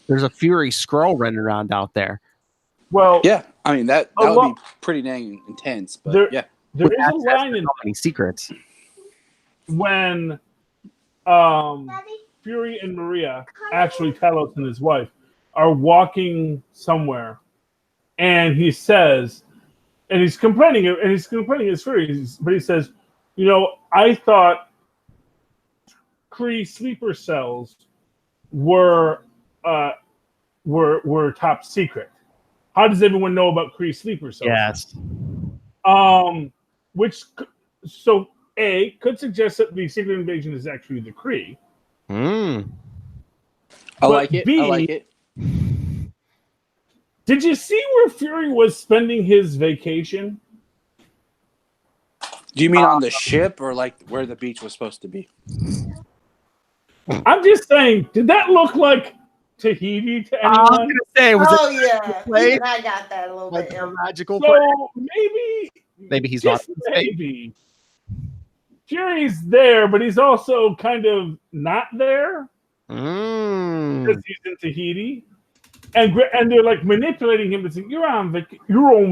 There's a Fury Skrull running around out there. Well, Yeah, I mean that would be pretty dang intense. But there With is a access line to in company secrets. when Fury and Maria, actually Talos and his wife, are walking somewhere, and he says, and he's complaining his Fury, but he says, I thought Kree sleeper cells were top secret. How does everyone know about Kree sleeper cells? Yes. Which could suggest that the secret invasion is actually the Kree. I But like it. B, I like it. Did you see where Fury was spending his vacation? Do you mean on the ship or like where the beach was supposed to be? I'm just saying, did that look like Tahiti to I was anyone? gonna say, was Oh it yeah, Play? even I got that a little like bit. a magical place? So Maybe he's not. just maybe. Fury's there, but he's also kind of not there because he's in Tahiti, and they're like manipulating him to say you're on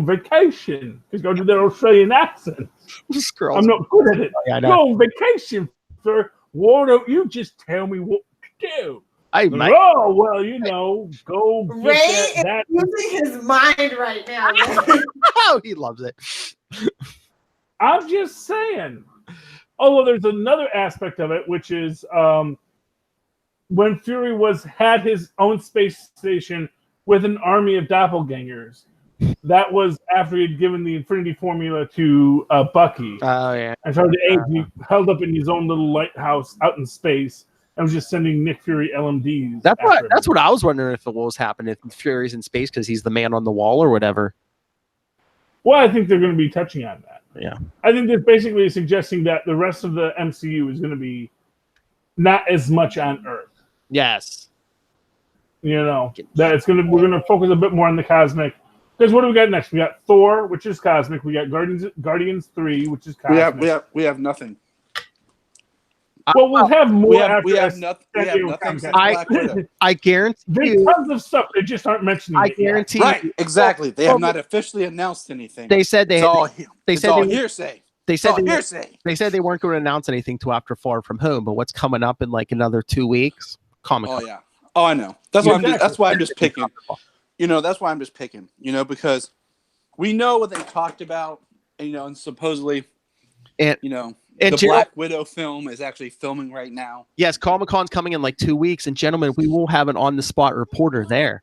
vacation. He's going to do their Australian accent. Skrulls. I'm not good at it. Yeah, I know. You're on vacation, sir. Why don't you just tell me what to do? I might. Oh well, go get Ray that. is losing his mind right now. Oh, he loves it. I'm just saying. Although there's another aspect of it, which is when Fury had his own space station with an army of doppelgangers. That was after he'd given the Infinity Formula to Bucky. Oh yeah. And so he held up in his own little lighthouse out in space and was just sending Nick Fury LMDs. That's what I was wondering if what was happening if Fury's in space because he's the man on the wall or whatever. Well, I think they're going to be touching on that. Yeah. I think they're basically suggesting that the rest of the MCU is going to be not as much on Earth. Yes. That we're going to focus a bit more on the cosmic. Because what do we got next? We got Thor, which is cosmic. We got Guardians 3, which is cosmic. We have nothing. Well, we'll have more We have after nothing. We have nothing since I- Black Widow. I guarantee There's you. tons of stuff. They just aren't mentioning I it yet. guarantee Right, exactly. They have not officially announced anything. they said they It's all hearsay. They It's said all they, hearsay. they said they weren't going to announce anything till after Far From Home, but what's coming up in like another 2 weeks? Comic-Con. Oh yeah. Oh, I know. That's why Exactly. that's why I'm just picking. That's why I'm just picking. Because we know what they talked about. And supposedly, And the Gerald- Black Widow film is actually filming right now. Yes, Comic-Con's coming in like 2 weeks, and gentlemen, we will have an on-the-spot reporter there.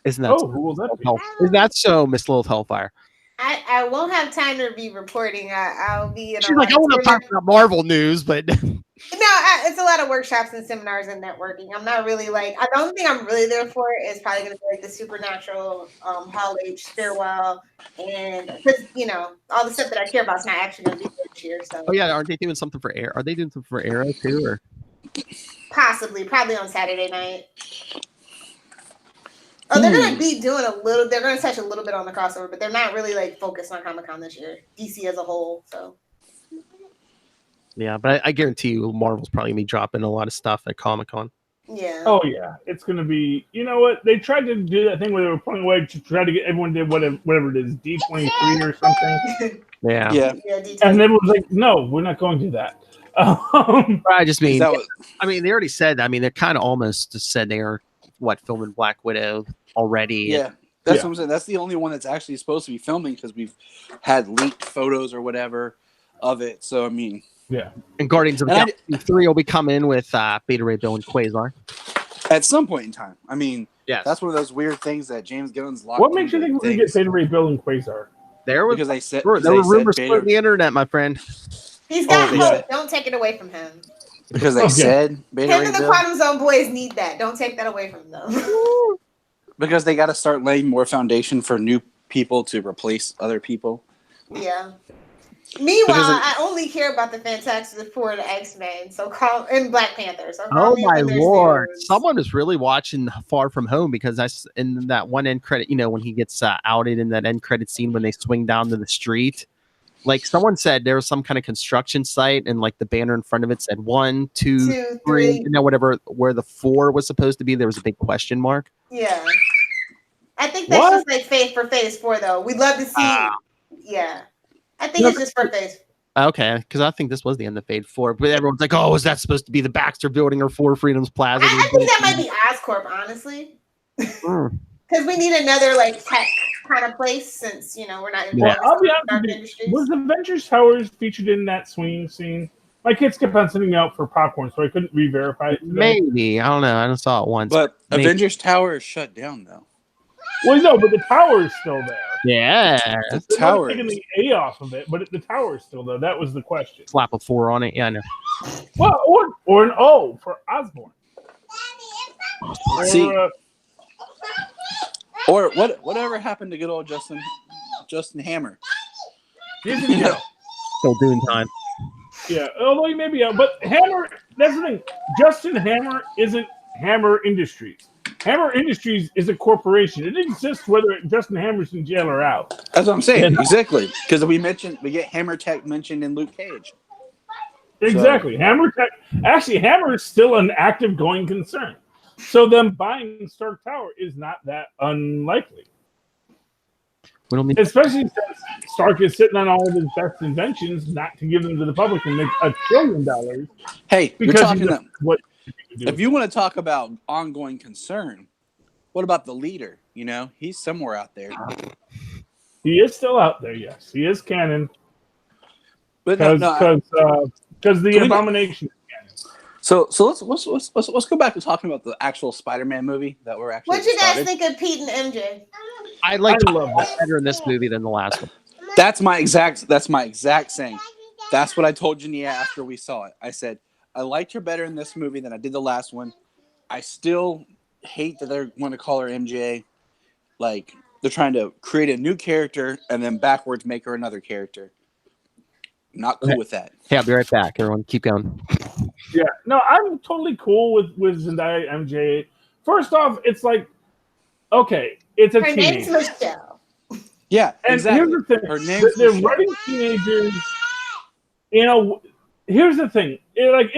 Isn't that who will that be? Isn't that so, Miss Lilith Hellfire? I won't have time to be reporting. I'll be in She's like, I want to talk about Marvel news, but it's a lot of workshops and seminars and networking. I'm not really the only thing I'm really there for is probably going to be like the Supernatural, Hall H, Stairwell, and because all the stuff that I care about is not actually going to be this year. So oh yeah, aren't they doing something for Air? Are they doing something for Arrow too, or probably on Saturday night. Oh, they're going to be doing they're going to touch a little bit on the crossover, but they're not really focused on Comic-Con this year. DC as a whole, so. yeah, but I guarantee you, Marvel's probably gonna be dropping a lot of stuff at Comic-Con. Yeah. Oh yeah, it's going to be. You know what? They tried to do that thing where they were pulling away to try to get everyone to whatever it is, D23 or something. Yeah. Yeah. And then it was like, no, we're not going to do that. I just mean, That was- they already said. They're kind of almost just said they are filming Black Widow already. Yeah. That's what I'm saying. That's the only one that's actually supposed to be filming because we've had leaked photos or whatever of it. So yeah. And Guardians of the And Galaxy 3 will be coming with Beta Ray Bill and Quasar. at some point in time, Yes. that's one of those weird things that James Gunn's locked. What makes you into think we're going to get Beta Ray Bill and Quasar? There was Because they said there were rumors Beta, spreading the internet, my friend. He's got yeah. hope. Don't take it away from him. because they Okay. said Beta Him Ray and the Bill. Quantum Zone boys need that. Don't take that away from them. Because they got to start laying more foundation for new people to replace other people. Yeah. Meanwhile, Because I only care about the Fantastic Four and the X-Men, and Black Panther. So Oh call me my when there's lord! news. Someone is really watching Far From Home because in that one end credit. When he gets outed in that end credit scene when they swing down to the street. Like someone said there was some kind of construction site and like the banner in front of it said 1, 2, 2, 3, 3. and then whatever where the 4 was supposed to be, there was a big question mark. Yeah. I think that's just like phase 4 though. We'd love to see. Yeah. I think it's just for phase. Okay, because I think this was the end of phase 4, but everyone's like, "Oh, is that supposed to be the Baxter Building or 4 Freedoms Plaza?" I think that might be Oscorp, honestly. Because we need another like tech kind of place since we're not involved I'll be in honest, industries. was Avengers Towers featured in that swinging scene? My kids kept on sitting out for popcorn, so I couldn't re-verify it today. Maybe, I don't know. I just saw it once. But Maybe. Avengers Tower is shut down though. Well, no, but the tower is still there. Yeah, The They're tower. taking the A off of it, but the tower is still there. That was the question. slap a 4 on it. Yeah, I know. Well, or an O for Osborne. See, or whatever happened to good old Justin Hammer? He's in jail. Still doing time. Yeah, although he may be out, but Hammer. That's the thing. Justin Hammer isn't Hammer Industries. Hammer Industries is a corporation. It exists whether Justin Hammer's in jail or out. That's what I'm saying. Exactly, because we get Hammer Tech mentioned in Luke Cage. Exactly. So, Hammer Tech. Actually, Hammer is still an active going concern. So them buying Stark Tower is not that unlikely. We don't need Especially since Stark is sitting on all of his best inventions, not to give them to the public and make $1 trillion. Hey, you're talking what? If you want to talk about ongoing concern, what about the leader? He's somewhere out there. He is still out there. Yes, he is canon. But because the Abomination is canon. So let's go back to talking about the actual Spider-Man movie that we're actually. What you guys think of Pete and MJ? I love that better in this movie than the last one. That's my exact saying. That's what I told Jania after we saw it. I said, I liked her better in this movie than I did the last one. I still hate that they're going to call her MJ. Like, they're trying to create a new character and then backwards make her another character. Not cool with that. Hey, I'll be right back. Everyone, keep going. Yeah, no, I'm totally cool with Zendaya MJ. First off, it's like, okay, it's a Her name's teenager. Michelle. Yeah, And exactly. here's the thing. Her name's They're Michelle. writing teenagers. Here's the thing. If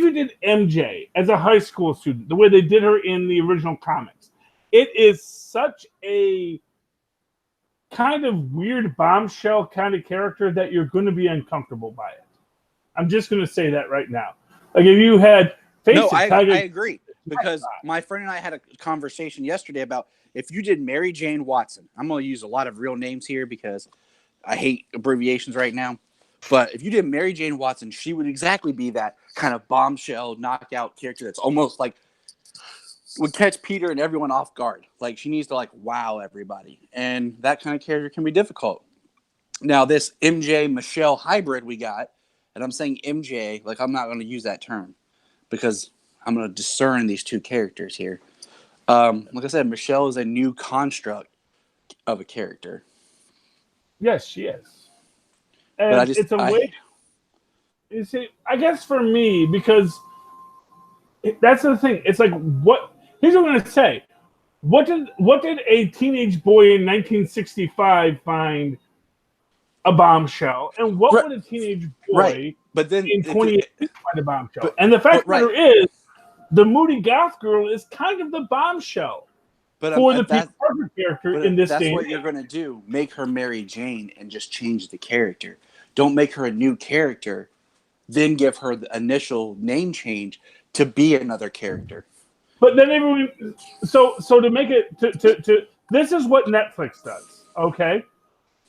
you did MJ as a high school student, the way they did her in the original comics, it is such a kind of weird bombshell kind of character that you're going to be uncomfortable by it. I'm just going to say that right now. Like if you had I agree, because my friend and I had a conversation yesterday about if you did Mary Jane Watson. I'm going to use a lot of real names here because I hate abbreviations right now. But if you did Mary Jane Watson, she would exactly be that kind of bombshell knockout character that's almost like would catch Peter and everyone off guard. Like she needs to like wow everybody. And that kind of character can be difficult. Now this MJ Michelle hybrid we got, and I'm saying MJ, like I'm not going to use that term because I'm going to discern these two characters here. Like I said, Michelle is a new construct of a character. Yes, she is. And it's a way. You see, I guess for me, because that's the thing. It's like what. Here's what I'm going to say. What did a teenage boy in 1965 find a bombshell, and what would a teenage boy but then in 2018 find a bombshell? And the fact of the matter is, the moody goth girl is kind of the bombshell for the Peter Parker character in this. That's what you're going to do. Make her Mary Jane and just change the character. Don't make her a new character, then give her the initial name change to be another character. But then everyone, so to make it to this is what Netflix does. Okay,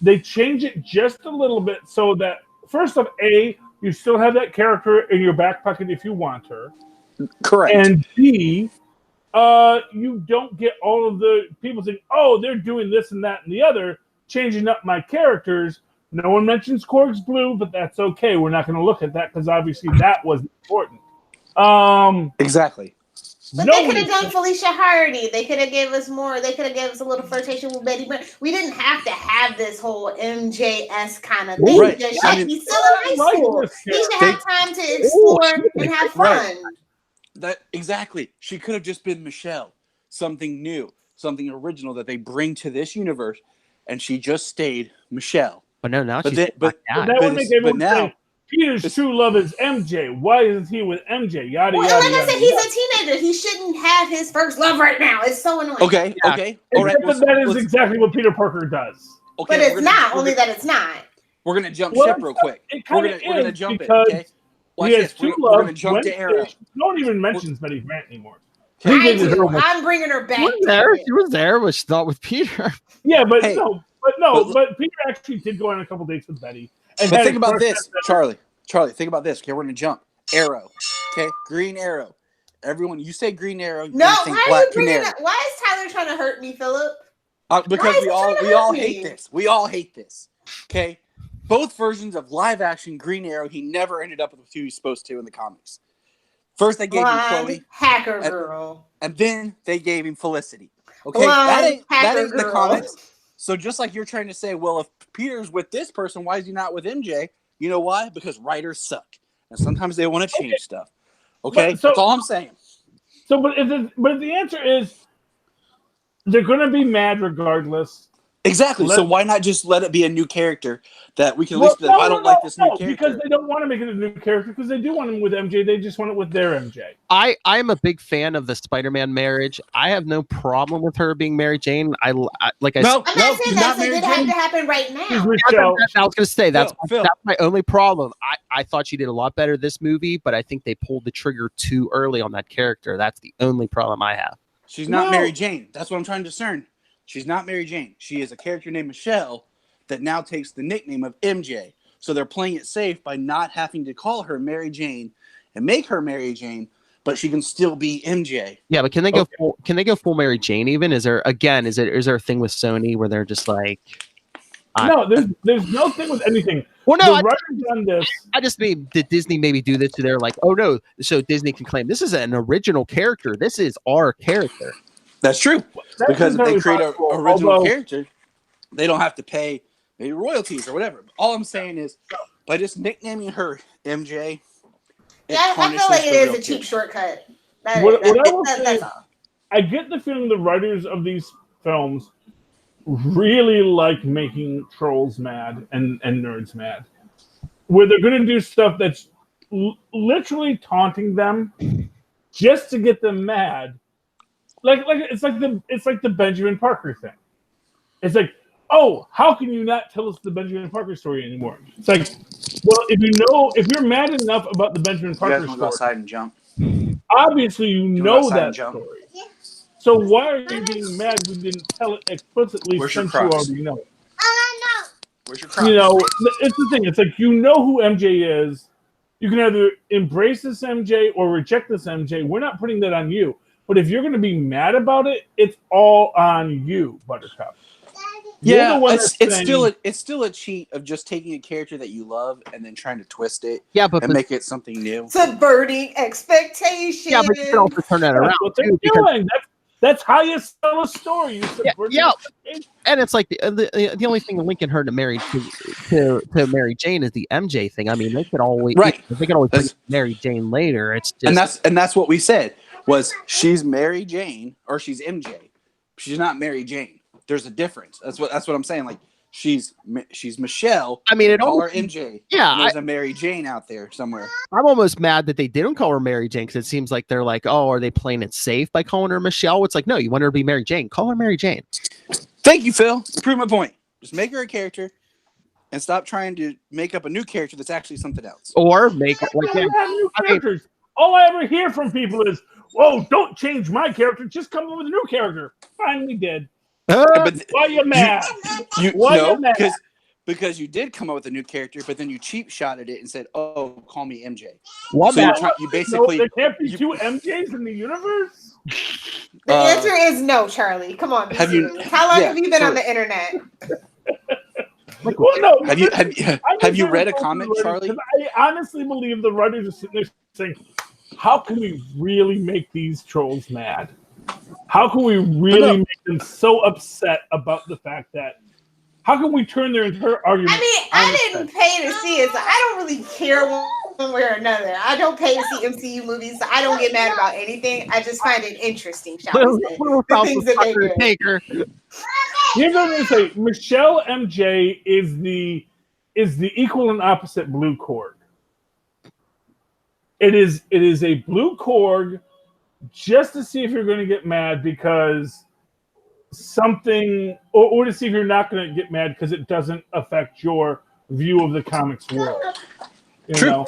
they change it just a little bit so that first of A, you still have that character in your back pocket if you want her. Correct. And B, you don't get all of the people saying, "Oh, they're doing this and that and the other, changing up my characters." No one mentions Korg's Blue, but that's okay. We're not going to look at that because obviously that wasn't important. Exactly. But they could have done Felicia Hardy. They could have gave us more. They could have gave us a little flirtation with Betty Brant. We didn't have to have this whole MJS kind of thing. Right. He's still in high school. He should have time to explore and have fun. Right. Exactly. She could have just been Michelle. Something new, something original that they bring to this universe, and she just stayed Michelle. But no, now But she's then- but- like That that. would make everyone now- say Peter's true love is MJ. Why isn't he with MJ? Yada Well, yada like I yada. said, he's a teenager. He shouldn't have his first love right now. It's so annoying. Okay, Yeah. okay. All right. Except that is exactly what Peter Parker does. Okay, But it's not. Only that it's not. We're gonna jump Well, ship real quick. It We're kind of gonna is jump it. because Okay. Watch he has this. We're two loves. gonna jump to Arrow. No one even mentions Betty Grant anymore. I He did do. her- I'm bringing her back. She was there. She was there, but she's not with Peter. Yeah, but Hey, but Peter actually did go on a couple dates with Betty. And But had think a about crush this, on Betty. Charlie. Charlie, think about this. Okay, we're gonna jump. Arrow. Okay, Green Arrow. Everyone, you say Green Arrow. You No, think why are Black you bringing Canary. that? Why is Tyler trying to hurt me, Philip? Because Why is we he all trying to we all hurt hate me? this. We all hate this. Okay, both versions of live action Green Arrow. He never ended up with who he's supposed to in the comics. First they gave him Blonde Chloe, hacker and- girl. and then they gave him Felicity. Okay, Blonde that hacker ain't the girl. comics. So just like you're trying to say, well, if Peter's with this person, why is he not with MJ? You know why? Because writers suck, and sometimes they want to change stuff. Okay, But so- that's all I'm saying. So, but the answer is they're going to be mad regardless. Exactly. Let- So why not just let it be a new character that we can at Well, least be like, I don't like this new character. because they don't want to make it a new character because they do want him with MJ. They just want it with their MJ. I am a big fan of the Spider-Man marriage. I have no problem with her being Mary Jane. Like I No, I'm no, not saying she's that not it Mary did have Jane. to happen right She's now. Michelle. I was going to say that's Phil. that's my only problem. I thought she did a lot better this movie, but I think they pulled the trigger too early on that character. That's the only problem I have. She's not No. Mary Jane. That's what I'm trying to discern. She's not Mary Jane. She is a character named Michelle that now takes the nickname of MJ. So they're playing it safe by not having to call her Mary Jane and make her Mary Jane, but she can still be MJ. Yeah, but can they go Okay. full? Can they go full Mary Jane? Even is there a thing with Sony where they're just like, No, there's no thing with anything. well, The no, writers on this. I just mean did Disney maybe do this to their like, oh no, so Disney can claim this is an original character. This is our character. That's true. That's Because if they entirely create an possible, original although- character, they don't have to pay maybe royalties or whatever. All I'm saying is by just nicknaming her MJ, it Yeah, I tarnishes feel like it the is real a cheap character. shortcut. What I will say That's is- all. I get the feeling the writers of these films really like making trolls mad and nerds mad, where they're going to do stuff that's literally taunting them just to get them mad. Like it's like the Benjamin Parker thing. It's like, oh, how can you not tell us the Benjamin Parker story anymore? It's like, well, if you're mad enough about the Benjamin You Parker guys want to go story, outside and jump? obviously you you know go outside that and jump? story. So why are you getting mad we didn't tell it explicitly Where's your since you Crocs? already know it? Where's your Crocs? You know, it's the thing. It's like you know who MJ is. You can either embrace this MJ or reject this MJ. We're not putting that on you. But if you're going to be mad about it, it's all on you, Buttercup. You're Yeah, the one it's that's still a cheat of just taking a character that you love and then trying to twist it Yeah, but and make it something new. Subverting expectations. yeah, but you can also turn that around That's what they're too, because doing. That's how you sell a story. You subvert yeah. it. and it's like the only thing linking her to Mary Jane is the MJ thing. I mean, they could always Right. They can always bring That's- Mary Jane later. It's just And that's what we said was she's Mary Jane or she's MJ. She's not Mary Jane. There's a difference. That's what I'm saying. Like she's Michelle. I mean, it Call her almost, MJ. yeah. And there's a Mary Jane out there somewhere. I'm almost mad that they didn't call her Mary Jane because it seems like they're like, oh, are they playing it safe by calling her Michelle? It's like, no, you want her to be Mary Jane. Call her Mary Jane. Thank you, Phil. You proved my point. Just make her a character and stop trying to make up a new character that's actually something else. Or make it like They him. have new I mean- characters. All I ever hear from people is, "Whoa, don't change my character. Just come up with a new character." Finally did. But Why you mad? you Why know you mad? because you did come up with a new character, but then you cheap shotted it and said, "Oh, call me MJ." Well, So that- you No, basically there can't be you- two MJs in the universe. The Uh, answer is no, Charlie. Come on. be have you- serious. How long yeah, have you been on so- the internet? Well, no. have you I have you just read a never thought comment, the Charlie? writers- 'cause I honestly believe the writers are sitting there saying, "How can we really make these trolls mad? How can we really make them so upset about the fact that? How can we turn their entire argument?" I mean, on I its didn't head? pay to see it, so I don't really care one way or another. I don't pay to see MCU movies, so I don't get mad about anything. I just find it interesting, shall we say. The things that they do. Taker. Here's what I'm going to say: Michelle MJ is the is the equal and opposite blue Korg. It is a blue Korg just to see if you're going to get mad because something, or to see if you're not going to get mad because it doesn't affect your view of the comics world. You know,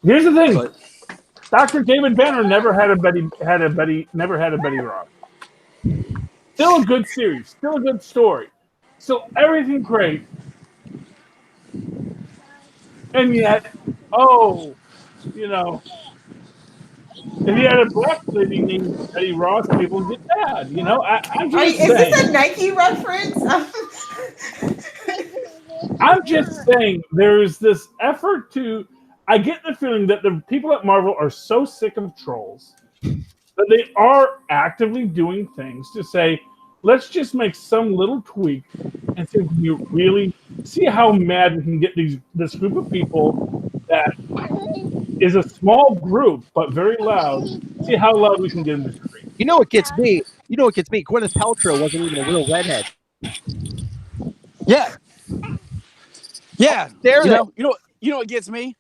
here's the thing: Dr. David Banner never had a Betty Ross. Still a good series, still a good story, still everything great, and yet, you know, if you had a black lady named Betty Ross, people would get mad. You know, I'm just saying. Is this a Nike reference? I'm just saying there's this effort to. I get the feeling that the people at Marvel are so sick of trolls that they are actively doing things to say, let's just make some little tweak and see if you really see how mad we can get this group of people that is a small group but very loud. See how loud we can get them to scream. You know what gets me? Gwyneth Paltrow wasn't even a real redhead. Yeah. Yeah. You know what gets me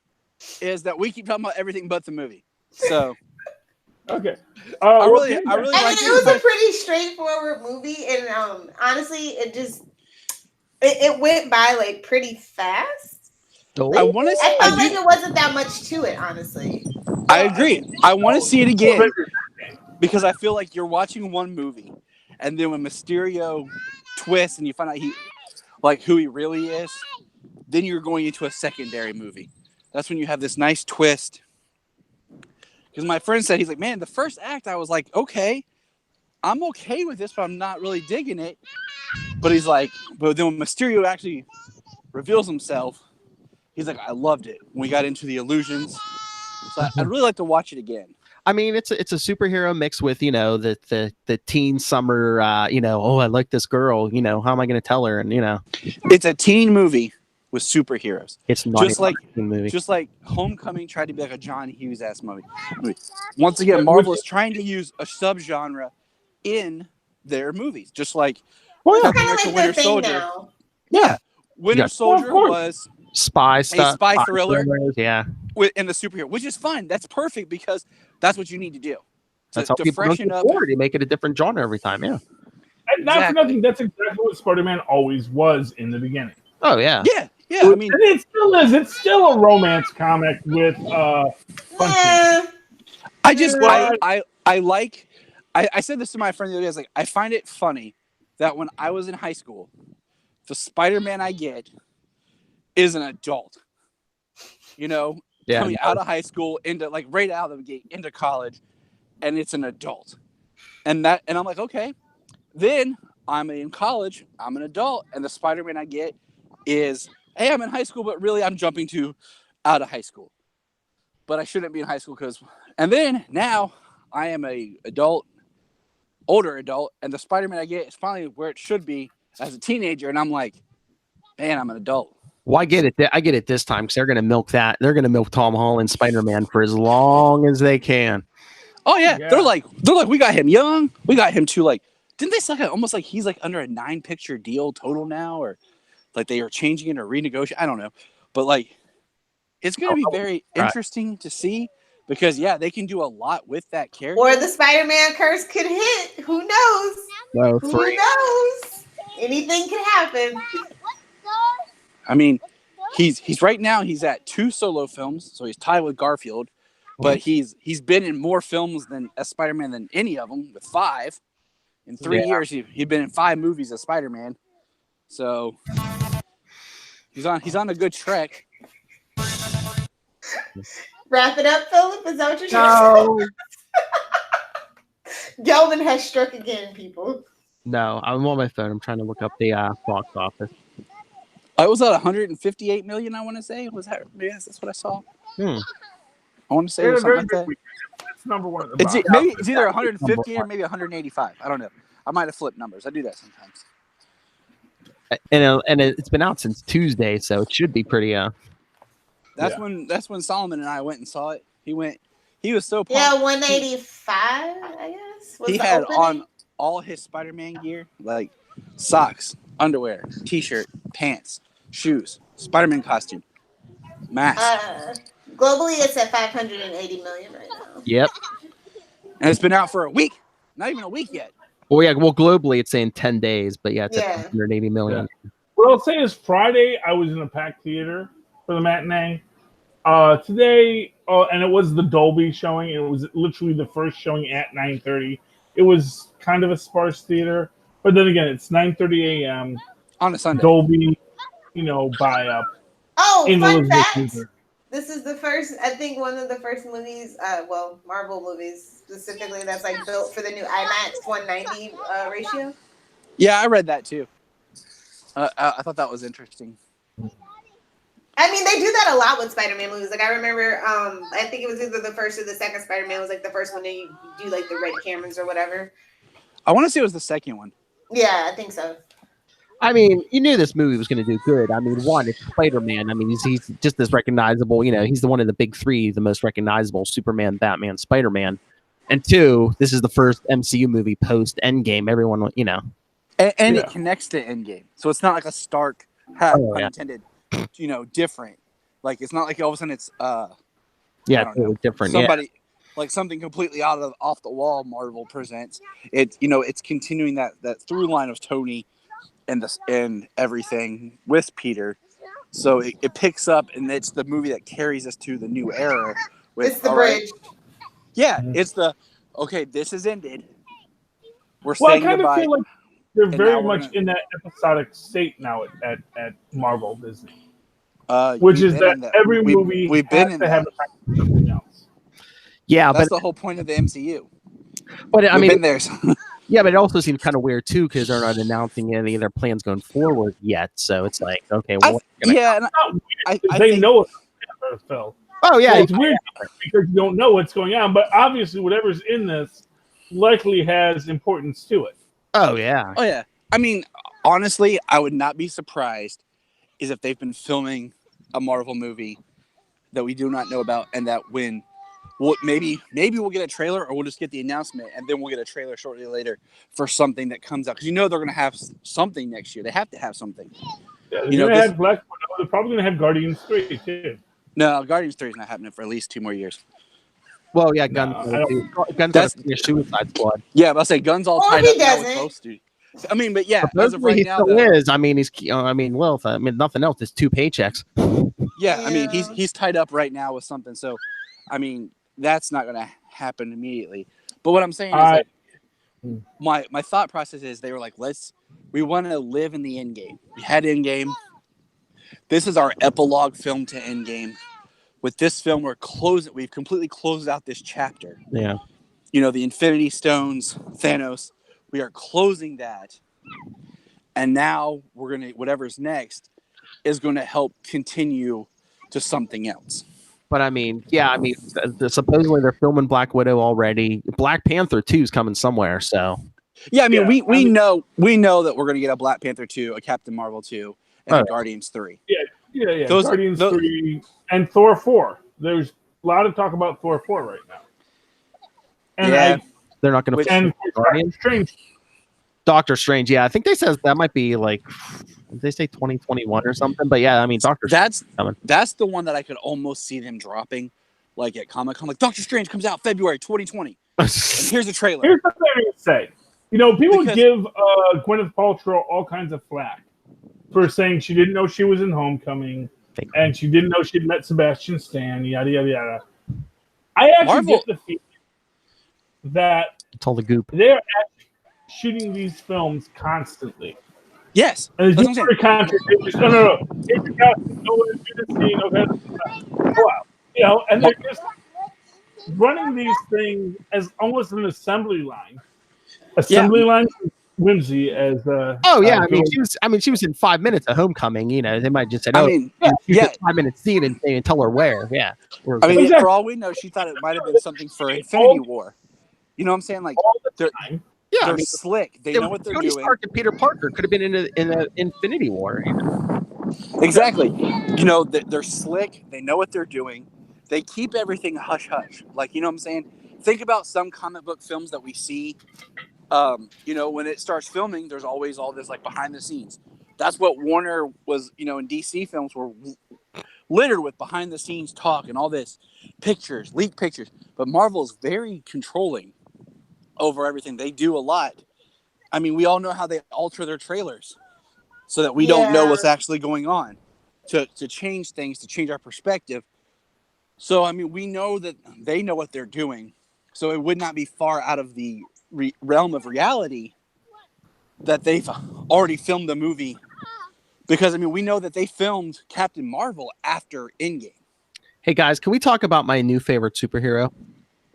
is that we keep talking about everything but the movie. So okay. I really like it was a pretty straightforward movie, and honestly, it went by like pretty fast. I felt like it wasn't that much to it, honestly. I agree. I want to see it again because I feel like you're watching one movie, and then when Mysterio twists and you find out who he really is, then you're going into a secondary movie. That's when you have this nice twist. Because my friend said, he's like, man, the first act, I was like, okay, I'm okay with this, but I'm not really digging it. But he's like, but then when Mysterio actually reveals himself, he's like, I loved it when we got into the illusions. So I'd really like to watch it again. I mean, it's a superhero mix with, you know, the teen summer, you know, I like this girl, you know, how am I going to tell her? And, you know, it's a teen movie with superheroes. It's not just like teen movie. Just like Homecoming tried to be like a John Hughes ass movie. Once again, Marvel is trying to use a subgenre in their movies, just like Captain America Winter Soldier. Now. Yeah, Winter Soldier was spy stuff, a spy thriller. Yeah, in the superhero, which is fine. That's perfect because that's what you need to do. That's how people freshen up. They make it a different genre every time. Yeah, and not for nothing. That's exactly what Spider-Man always was in the beginning. Oh yeah, yeah. Yeah, I mean, and it still is. It's still a romance comic with punching. I said this to my friend the other day. I was like, I find it funny that when I was in high school, the Spider-Man I get is an adult. You know, coming out of high school into like right out of the gate into college, and it's an adult. And I'm like, okay. Then I'm in college. I'm an adult, and the Spider-Man I get is, hey, I'm in high school, but really I'm jumping to out of high school. But I shouldn't be in high school and then now I am a older adult, and the Spider-Man I get is finally where it should be as a teenager, and I'm like, man, I'm an adult. Well, I get it. I get it this time because they're going to milk that. They're going to milk Tom Holland Spider-Man for as long as they can. Oh yeah. They're like, we got him young. We got him to like. Didn't they say almost like he's like under a 9-picture deal total now, or like they are changing it or renegotiating? I don't know, but like it's going to be very interesting to see because they can do a lot with that character. Or the Spider-Man curse could hit. Who knows? No, Who knows? Anything could happen. I mean, he's right now he's at 2 solo films, so he's tied with Garfield, but he's been in more films than as Spider-Man than any of them with 5. In 3 years, he'd been in 5 movies as Spider-Man, so he's on a good track. Wrap it up, Philip. Is that what you're trying to say? Gelman has struck again, people. No, I'm on my phone. I'm trying to look up the box office. I was at 158 million. I want to say yes, that's what I saw. I want to say something like that. It's number one. It's either 150 or maybe 185. I don't know. I might have flipped numbers. I do that sometimes. And it's been out since Tuesday, so it should be pretty. That's when Solomon and I went and saw it. He was so pumped. Yeah, 185. I guess. He had on all his Spider-Man gear, like socks, underwear, T-shirt, pants, shoes, Spider-Man costume. Mask. Globally, it's at 580 million right now. Yep. And it's been out for a week. Not even a week yet. Well, yeah. Well, globally, it's saying 10 days, but yeah, it's Yeah. at 180 million. What I'll say is Friday, I was in a packed theater for the matinee. Today, and it was the Dolby showing. It was literally the first showing at 9:30. It was kind of a sparse theater, but then again, it's 9:30 a.m. On a Sunday. Dolby, buy up. Oh, in fun Elizabeth fact. Theater. This is the first, I think, one of the first movies, Marvel movies specifically, that's like built for the new IMAX 190 ratio. Yeah, I read that too. I thought that was interesting. I mean, they do that a lot with Spider-Man movies. Like, I remember, I think it was either the first or the second Spider-Man was like the first one that you do like the red cameras or whatever. I want to say it was the second one. Yeah, I think so. I mean, you knew this movie was going to do good. I mean, one, it's Spider-Man. I mean, he's just as recognizable. He's the one of the big three, the most recognizable: Superman, Batman, Spider-Man. And two, this is the first MCU movie post Endgame. Everyone, And it connects to Endgame, so it's not like a stark, pun intended, different. Like it's not like all of a sudden it's totally different. Somebody like something completely off the wall. Marvel presents it. It's continuing that through line of Tony and everything with Peter. So it picks up, and it's the movie that carries us to the new era. It's the bridge. Yeah, it's this has ended. We're Well, I saying kind goodbye. of feel like they're And very now we're much in that episodic state now at Marvel Disney, We've which is been in that every movie we've has been in to have that. something else. Yeah, That's but the whole point of the MCU. I We've mean, been there. yeah, but it also seems kind of weird too because they're not announcing any of their plans going forward yet. So it's like, okay, well, and I They think, know it's Phil. oh yeah, Well, it's weird because you don't know what's going on, but obviously whatever's in this likely has importance to it. oh yeah. Oh yeah. I mean, honestly, I would not be surprised is if they've been filming a Marvel movie that we do not know about, and that when maybe we'll get a trailer, or we'll just get the announcement, and then we'll get a trailer shortly later for something that comes out, because they're going to have something next year. They have to have something. Yeah, they're going to have Black Widow. They're probably going to have Guardians 3 too. No, Guardians 3 is not happening for at least 2 more years. Well, yeah, Guns got to Suicide Squad. Yeah, but I'll say Guns all tied up now with both studios. I mean, but yeah, as of right now, still is. I mean, Lilith. I mean, nothing else. It's 2 paychecks. Yeah, I mean, he's tied up right now with something. So, I mean, that's not going to happen immediately. But what I'm saying is that my thought process is they were like, we want to live in the Endgame. We had Endgame. This is our epilogue film to Endgame. With this film, we've completely closed out this chapter. Yeah. The Infinity Stones, Thanos. We are closing that. And now whatever's next is going to help continue to something else. But I mean, supposedly they're filming Black Widow already. Black Panther 2 is coming somewhere. So yeah, I mean, we know that we're going to get a Black Panther 2, a Captain Marvel 2, and a Guardians 3. Yeah. Guardians 3 and Thor 4. There's a lot of talk about Thor 4 right now. And they're not going to and Doctor Strange. Yeah, I think they said that might be like, did they say 2021 or something? But yeah, I mean, that's the one that I could almost see them dropping, like at Comic-Con. Like, Doctor Strange comes out February 2020. And here's a trailer. Here's what I'm going to say. People give Gwyneth Paltrow all kinds of flack for saying she didn't know she was in Homecoming, and she didn't know she'd met Sebastian Stan, yada, yada, yada. I actually get the feeling that it's all the goop. They're actually shooting these films constantly. Yes. And it's very contradictory. No. And they're just running these things as almost an assembly line. Line whimsy as she was in 5 minutes of Homecoming. They might just say, she's 5 minutes scene and tell her where. Yeah. For all we know, she thought it might have been something for Infinity War. You know what I'm saying? Like, they're slick. They know what they're doing. Stark and Peter Parker could have been in an Infinity War. Exactly. They're slick. They know what they're doing. They keep everything hush hush. Like, you know what I'm saying? Think about some comic book films that we see. When it starts filming, there's always all this like behind the scenes. That's what Warner was, in DC films were littered with behind the scenes talk and all this pictures, leaked pictures. But Marvel's very controlling over everything. They do a lot. I mean, we all know how they alter their trailers so that we don't know what's actually going on to change things, to change our perspective. So, I mean, we know that they know what they're doing. So it would not be far out of the realm of reality that they've already filmed the movie. Because, I mean, we know that they filmed Captain Marvel after Endgame. Hey, guys, can we talk about my new favorite superhero?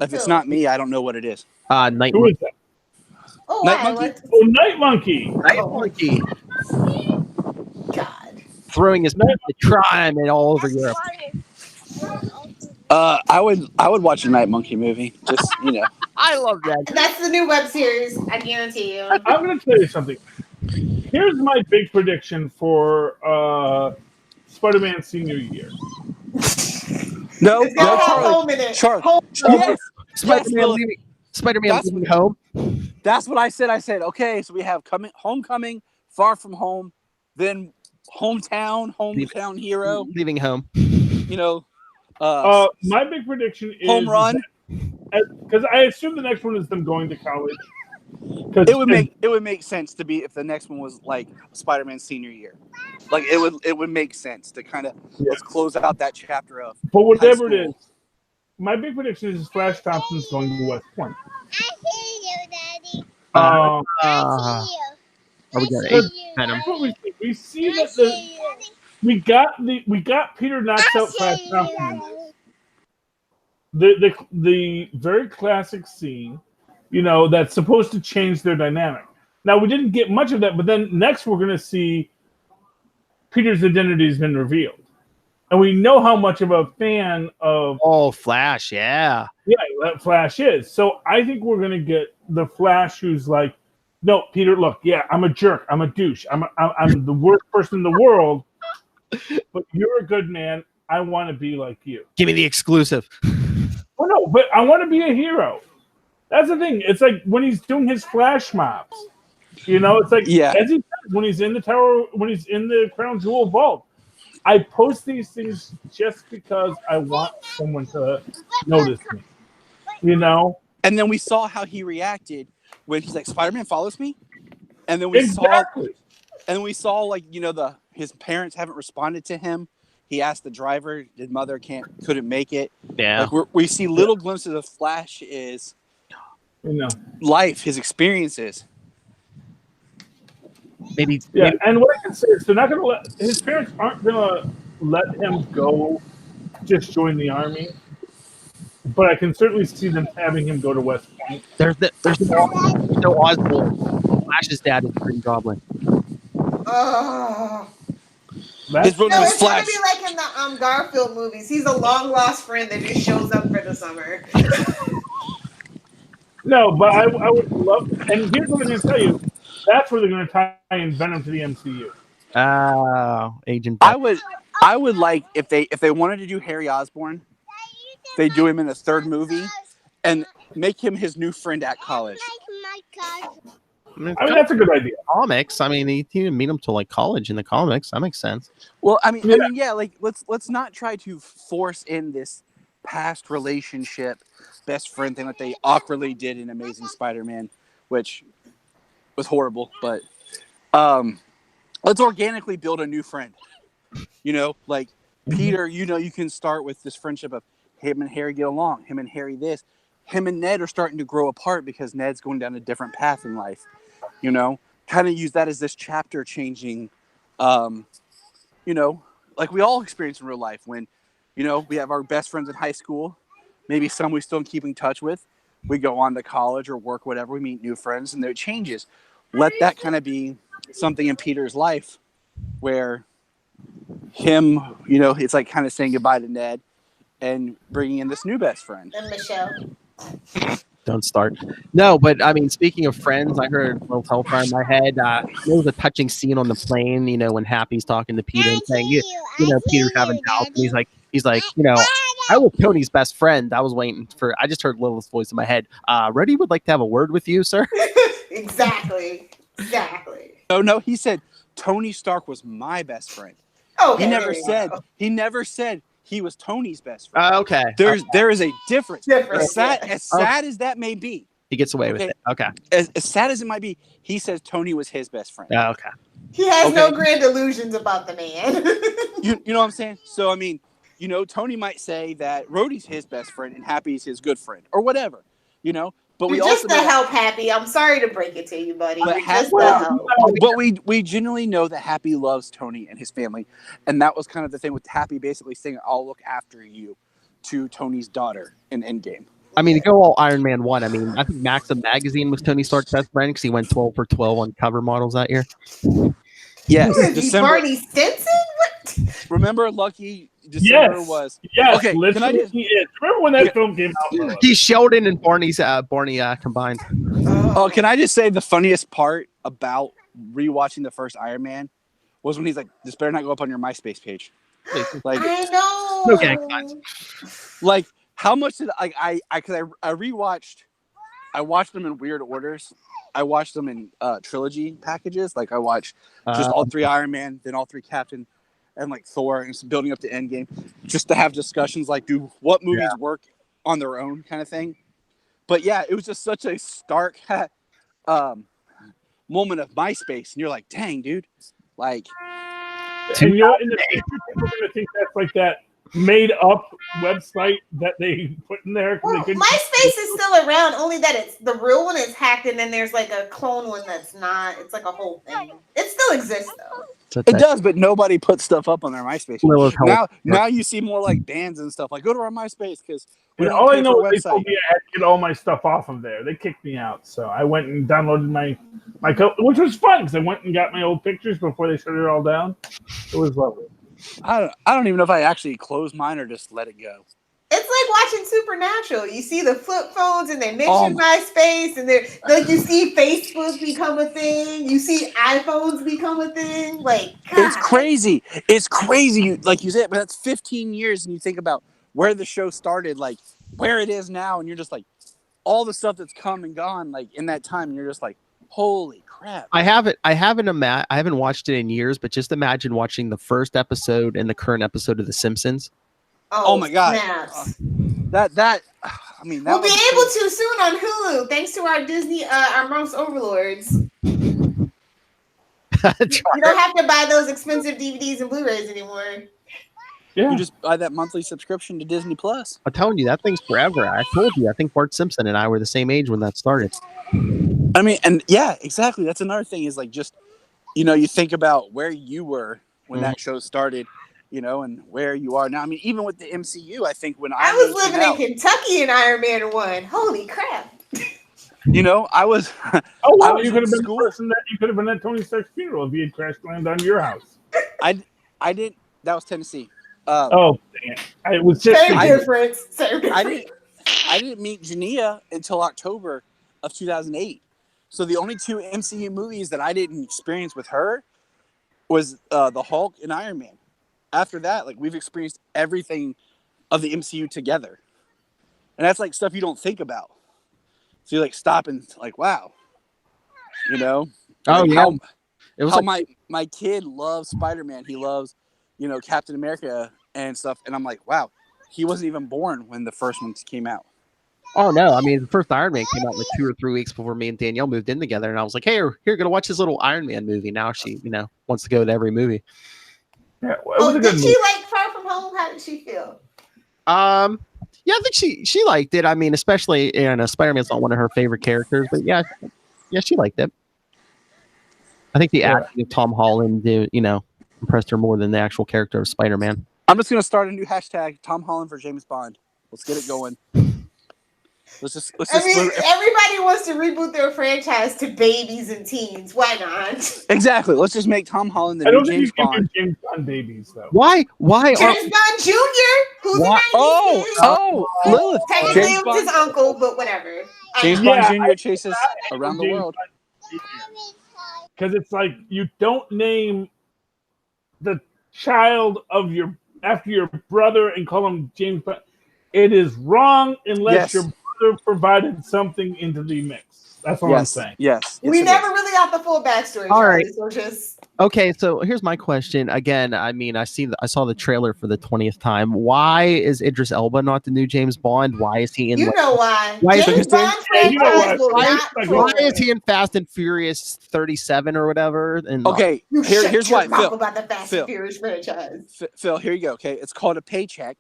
If it's not me, I don't know what it is. Night Who Monkey. is that? Oh, Night wow, Monkey? Oh, Night Monkey. Night Monkey. God. Throwing his crime and all over Europe. I would watch a Night Monkey movie. Just, I love that. That's the new web series, I guarantee you. I'm going to tell you something. Here's my big prediction for Spider-Man senior year. No, It's got Charlie. home in it. Charlie. Home- Yes. Spider-Man leaving home. That's what I said. I said, okay, so we have Homecoming, Far From Home, then Hometown Hero. Leaving home. My big prediction is Home Run. Because I assume the next one is them going to college. It would make sense to be if the next one was like Spider-Man senior year. Like it would make sense to kind of let's close out that chapter of. But whatever it is, my big prediction is Flash Thompson's going to West Point. I see you, Daddy. Are we I gonna see you. Venom? That's what we see I that see you. we got Peter knocks I out Flash see Thompson. you. The very classic scene, that's supposed to change their dynamic. Now we didn't get much of that, but then next we're going to see Peter's identity has been revealed, and we know how much of a fan of Flash, yeah. that Flash is. So I think we're going to get the Flash who's like, no, Peter, look, I'm a jerk, I'm a douche, I'm the worst person in the world, but you're a good man. I want to be like you. Give me the exclusive. Well, no, but I want to be a hero. That's the thing. It's like when he's doing his flash mobs. It's like as he says, when he's in the tower, when he's in the Crown Jewel vault. I post these things just because I want someone to notice me. And then we saw how he reacted when he's like, Spider-Man follows me, and then we saw like his parents haven't responded to him. He asked the driver, his mother couldn't make it. Yeah. Like we see little glimpses of Flash is life, his experiences. Maybe. And what I can say is they're not going to his parents aren't going to let him go just join the army. But I can certainly see them having him go to West Point. There's no Osborn. Flash's dad is Green Goblin. His brother was it's Flash. gonna be like in the Garfield movies. He's a long lost friend that just shows up for the summer. No, but I would love. And here's what I'm going to tell you: that's where they're going to tie in Venom to the MCU. Agent. I would like if they wanted to do Harry Osborn, they do him in a third movie and make him his new friend at college. I mean, that's a good idea. Comics. I mean, he didn't meet him till like college in the comics. That makes sense. Well, I mean, like let's not try to force in this past relationship, best friend thing that they awkwardly did in Amazing Spider-Man, which was horrible. But let's organically build a new friend. Like Peter. You can start with this friendship of him and Harry get along. Him and Harry this. Him and Ned are starting to grow apart because Ned's going down a different path in life. Kind of use that as this chapter changing, like we all experience in real life when, we have our best friends in high school, maybe some we still keep in touch with. We go on to college or work, whatever, we meet new friends and there changes. Let that kind of be something in Peter's life where him, it's like kind of saying goodbye to Ned and bringing in this new best friend. And Michelle. Don't start. No, but I mean, speaking of friends, I heard Lilith Hellfire in my head. There was a touching scene on the plane, when Happy's talking to Peter and saying, Peter's having doubts. And he's like, I was Tony's best friend. I was waiting for. I just heard Lilith's voice in my head. Reddy would like to have a word with you, sir. Exactly. No, he said Tony Stark was my best friend. Okay, He never said he was Tony's best friend. Okay. There is a difference. Difference, As sad as that may be, He gets away with it. Okay. as sad as it might be, he says Tony was his best friend. Okay. He has no Okay. grand illusions about the man. You know what I'm saying? So I mean, you know, Tony might say that Rhodey's his best friend and Happy's his good friend or whatever. You know, but we You're also just to know, help Happy. I'm sorry to break it to you, buddy. But You're just to Well, help. but we genuinely know that Happy loves Tony and his family, and that was kind of the thing with Happy basically saying, "I'll look after you," to Tony's daughter in Endgame. I mean, to go all Iron Man 1, I mean, I think Maxim Magazine was Tony Stark's best friend because he went 12 for 12 on cover models that year. Yes, Who is he, December. Barney Stinson? What? Remember, Lucky December Yes. was. Yes, Okay, can I literally just- he is. Remember when that film came out? Bro? He's Sheldon and Barney combined. Oh, can I just say the funniest part about rewatching the first Iron Man was when he's like, "This better not go up on your MySpace page." Like, I know. No gang signs. like how much did I rewatched. I watched them in weird orders. I watched them in trilogy packages. Like I watched just all three Iron Man, then all three Captain, and like Thor, and building up to Endgame, just to have discussions like, do what movies work on their own, kind of thing. But yeah, it was just such a stark moment of MySpace, and you're like, dang, dude, like. And you know, in the future, people are gonna think that's like that made up website that they put in there. Well, They couldn't- MySpace is still around, only that it's the real one is hacked, and then there's like a clone one that's not. It's like a whole thing. It still exists though. It does, but nobody puts stuff up on their MySpace. Lilith Hellfire. Now you see more like bands and stuff. Like, go to our MySpace because we And don't all I pay know for a is they told website. me I had to get all my stuff off of there. They kicked me out, so I went and downloaded my which was fun because I went and got my old pictures before they shut it all down. It was lovely. I don't even know if I actually closed mine or just let it go. It's like watching Supernatural. You see the flip phones, and they mention Oh. MySpace, and they're like you see Facebook become a thing. You see iPhones become a thing. Like It's God. crazy. It's crazy, like you said, but that's 15 years, and you think about where the show started, like where it is now, and you're just like all the stuff that's come and gone, like in that time, and you're just like, holy crap. I haven't watched it in years, but just imagine watching the first episode and the current episode of The Simpsons. Oh my God. snaps. That I mean, that We'll be was able to soon on Hulu, thanks to our Disney, our most overlords. You don't have to buy those expensive DVDs and Blu-rays anymore. Yeah, You just buy that monthly subscription to Disney Plus. I'm telling you, that thing's forever. I told you, I think Bart Simpson and I were the same age when that started. I mean, and yeah, exactly. That's another thing is like just, you know, you think about where you were when that show started, you know, and where you are now. I mean, even with the MCU, I think when I was living in Kentucky in Iron Man 1. Holy crap. you know, I was. oh I wow, was you could have in been the school. person that you could have been at Tony Stark's funeral if he had crash landed on your house. I didn't. That was Tennessee. Oh, dang it! It was just Same difference. Same I difference. didn't meet Jania until October of 2008. So the only two MCU movies that I didn't experience with her was the Hulk and Iron Man. After that, like we've experienced everything of the MCU together, and that's like stuff you don't think about. So you like stop and like, wow, you know, Oh, like, yeah. how, It was how like, my kid loves Spider-Man. He loves, you know, Captain America and stuff. And I'm like, wow, he wasn't even born when the first ones came out. oh no, I mean, the first Iron Man came out like 2 or 3 weeks before me and Danielle moved in together, and I was like, hey, here, gonna watch this little Iron Man movie. Now she, you know, wants to go to every movie. yeah, it was a Did good she movie. like Far From Home? How did she feel? Yeah, I think she liked it. I mean, especially, you know, Spider-Man's not one of her favorite characters, but yeah, she liked it. I think the acting of Tom Holland, you know, impressed her more than the actual character of Spider-Man. I'm just gonna start a new hashtag: Tom Holland for James Bond. Let's get it going. Let's just. I mean, everybody wants to reboot their franchise to babies and teens. Why not? Exactly. Let's just make Tom Holland the I new don't think James you can Bond. do James Bond babies though. Why are James Bond Jr., who's a 90s kid. Oh, Lilith. Technically, James it was his Bond. uncle, but whatever. James Yeah, Bond Jr. chases I around the James world. Because it's like you don't name the child of after your brother and call him James Bond. It is wrong unless Yes. your brother provided something into the mix. That's all I'm saying. Yes. We never really got the full backstory. All Charlie, right. So just Okay, so here's my question. Again, I mean, I saw the trailer for the 20th time. Why is Idris Elba not the new James Bond? Why is he in? you know why. Why is James he- Bond You know franchise what? will Why not is- Why progress. is he in Fast and Furious 37 or whatever? And Okay, You shut here's your why, mouth Phil. about the Fast Phil. and Furious franchise. Phil, here you go. Okay, it's called a paycheck.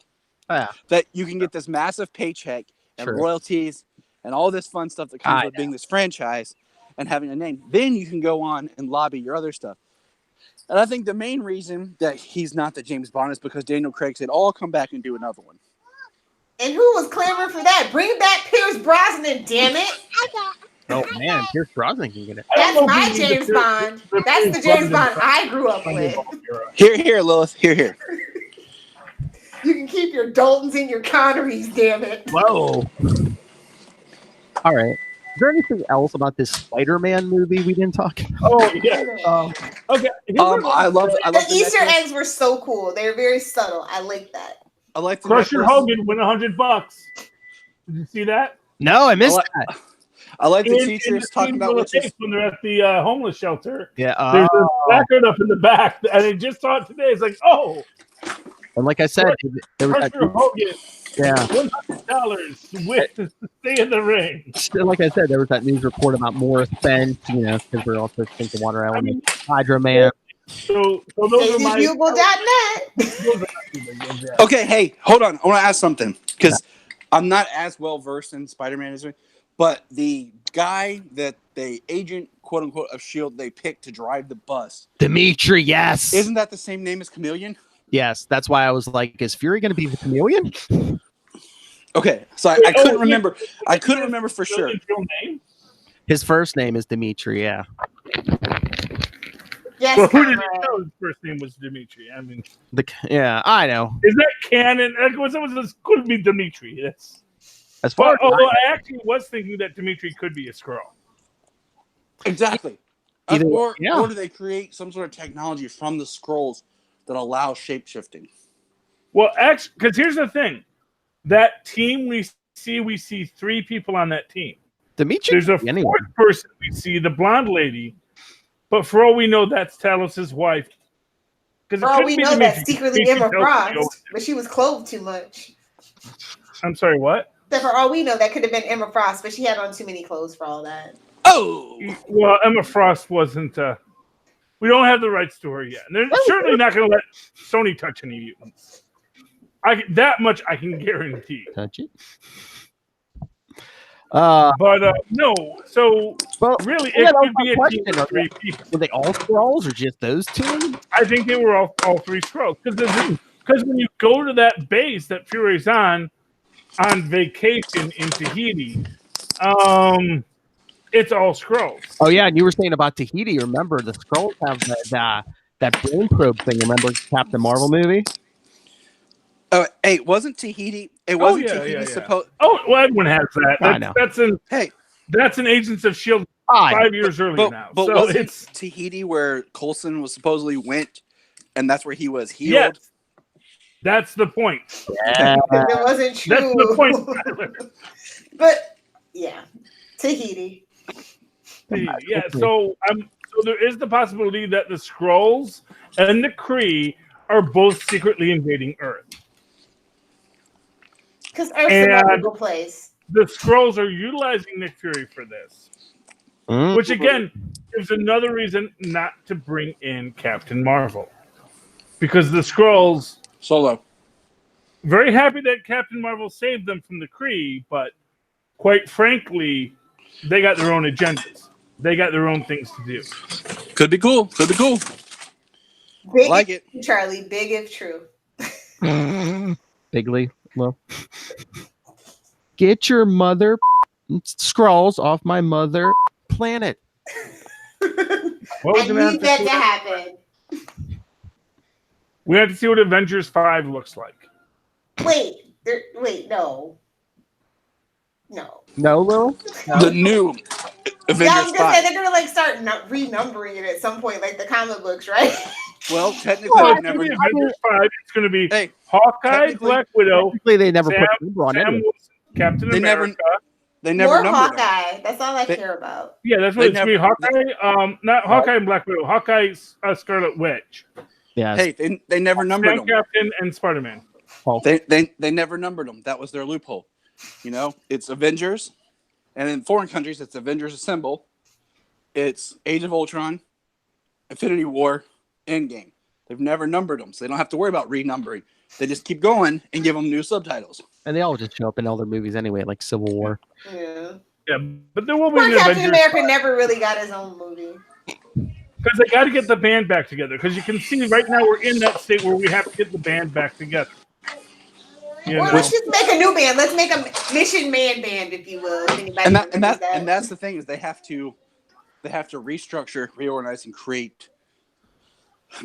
Yeah. That you can get this massive paycheck and Sure. royalties and all this fun stuff that comes I with being this franchise and having a name. Then you can go on and lobby your other stuff. And I think the main reason that he's not the James Bond is because Daniel Craig said, "Oh, I'll come back and do another one." And who was clamoring for that? Bring back Pierce Brosnan, damn it. oh man, Pierce Brosnan can get it. I don't That's know if my we need James the- Bond. the That's the Pierce James Brosnan Bond I grew up with. Here, Lilith. Here. You can keep your Daltons and your Connerys, damn it. Whoa. All right. Is there anything else about this Spider-Man movie we didn't talk about? Oh yeah. Okay. I love The Easter necklace. eggs were so cool. They're very subtle. I like that. I like the Crusher necklace. Hogan win $100. Did you see that? No, I missed I that. I like the In teachers the talking scene about with which the is tape when they're at the homeless shelter. Yeah. There's a placard up in the back, and I just saw it today. It's like, oh, And like I said, there was that, Crusher Hogan, yeah. $100 with to stay in the ring. And like I said, there was that news report about more spent, because we're also thinking Water I Island, mean, Hydro Man. so those are my. DaisyBugle.net. Okay, hey, hold on. I want to ask something because I'm not as well versed in Spider-Man as me, but the guy that the agent, quote unquote, of S.H.I.E.L.D. they picked to drive the bus, Dimitri, yes. isn't that the same name as Chameleon? Yes, that's why I was like, is Fury going to be the Chameleon? Okay, so I couldn't remember. I couldn't remember for sure. His real name? His first name is Dimitri, yeah. Yes, Well, who did Conrad. you know his first name was Dimitri? I mean, Yeah, I know. is that canon? This could be Dimitri. That's. As far Well, as although I actually was thinking that Dimitri could be a Skrull. Exactly. Either- Or yeah. do they create some sort of technology from the scrolls that allows shape-shifting? Well, actually, because here's the thing: that team we see 3 people on that team. Dimitri, There's a anyway. 4th person we see, the blonde lady, but for all we know, that's Talos' wife. Because For all we know, that's secretly Emma Frost, but she was clothed too much. I'm sorry, what? So for all we know, that could have been Emma Frost, but she had on too many clothes for all that. Oh! Well, Emma Frost wasn't. We don't have the rights to her yet. And they're certainly not going to let Sony touch any mutants. That much I can guarantee. Touch it. But no, so Well, really, yeah, it that was could my be a question. team of 3 people. were they all Skrulls or just those two? I think they were all 3 Skrulls. Because when you go to that base that Fury's on vacation in Tahiti, it's all Skrulls. Oh yeah, and you were saying about Tahiti. Remember, the Skrulls have that brain probe thing. Remember Captain Marvel movie? Oh, hey, wasn't Tahiti? It wasn't yeah, Tahiti yeah. supposed. Oh, well, everyone has that. I know. That's an Agents of S.H.I.E.L.D. I 5 years earlier now. But So wasn't it's Tahiti where Coulson was supposedly went, and that's where he was healed? yes. That's the point. yeah. It wasn't true. That's the point, Tyler. But yeah, Tahiti. Yeah, so there is the possibility that the Skrulls and the Kree are both secretly invading Earth. Because Earth's a And- magical place. The Skrulls are utilizing Nick Fury for this, Mm. which again gives another reason not to bring in Captain Marvel, because the Skrulls Solo. very happy that Captain Marvel saved them from the Kree, but quite frankly, they got their own agendas. They got their own things to do. Could be cool. Big Like it. Charlie, big if true. Bigly, well, get your mother Skrulls off my mother planet. What I was gonna need have that to to happen. We have to see what Avengers 5 looks like. Wait, no. No, Lil? The new Yeah, I Avengers was gonna say 5. they're gonna start renumbering it at some point, like the comic books, right? Well, technically, Well, they've it's gonna never. be Avengers 5. It's going to be Hey, Hawkeye, technically- Black Widow, Technically, they never Sam- put a number on Sam it. Wilson, Captain They never- America, They never More numbered them. Hawkeye. That's all I care about. Yeah, that's They what it's me. never- Hawkeye, not Hawkeye and Black Widow. Hawkeye, Scarlet Witch, Yeah. Hey, they never numbered Sam them. Captain, and Spider-Man. They never numbered them. That was their loophole. You know, it's Avengers, and in foreign countries, it's Avengers Assemble. It's Age of Ultron, Infinity War, Endgame. They've never numbered them, so they don't have to worry about renumbering. They just keep going and give them new subtitles. And they all just show up in other movies anyway, like Civil War. Yeah. Yeah, but there will be Poor an Captain Avengers America never really got his own movie. because they got to get the band back together. Because you can see right now we're in that state where we have to get the band back together. You Or know? let's just make a new band. Let's make a Mission Man band, if you will. If anybody remembers And that's the thing is they have to restructure, reorganize, and create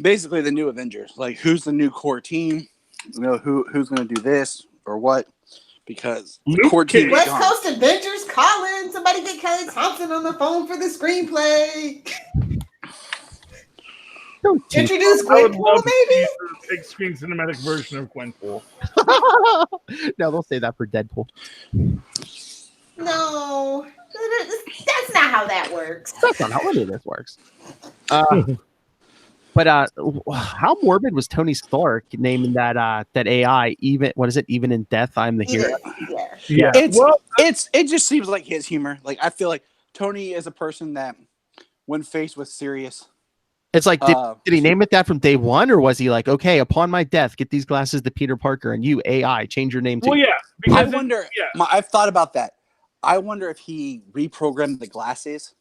basically the new Avengers. Like who's the new core team? You know who's going to do this or what? Because the Luke core team is West gone. Coast Avengers calling. Somebody get Kelly Thompson on the phone for the screenplay. Don't teach. Introduce I would Gwenpool, love to see maybe? a big screen cinematic version of Gwenpool. No, they'll say that for Deadpool. No, that's not how that works. That's not how any of this works. But how morbid was Tony Stark naming that AI? Even what is it? Even in death, I'm the hero. Yeah. Yeah. It just seems like his humor. Like I feel like Tony is a person that when faced with serious It's like, did he name it that from day one, or was he like, okay, upon my death, get these glasses to Peter Parker, and you AI change your name to? Well, yeah. I Because wonder. yeah. I've thought about that. I wonder if he reprogrammed the glasses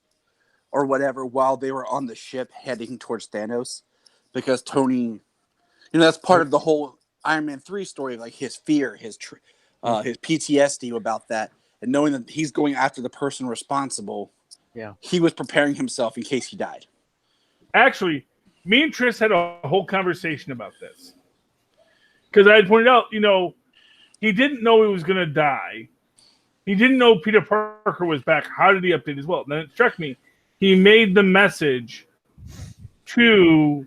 or whatever while they were on the ship heading towards Thanos, because Tony, that's part of the whole Iron Man 3 story, like his fear, his PTSD about that, and knowing that he's going after the person responsible. Yeah, he was preparing himself in case he died. Actually, me and Tris had a whole conversation about this. Because I had pointed out, he didn't know he was going to die. He didn't know Peter Parker was back. How did he update his will? Then it struck me. He made the message to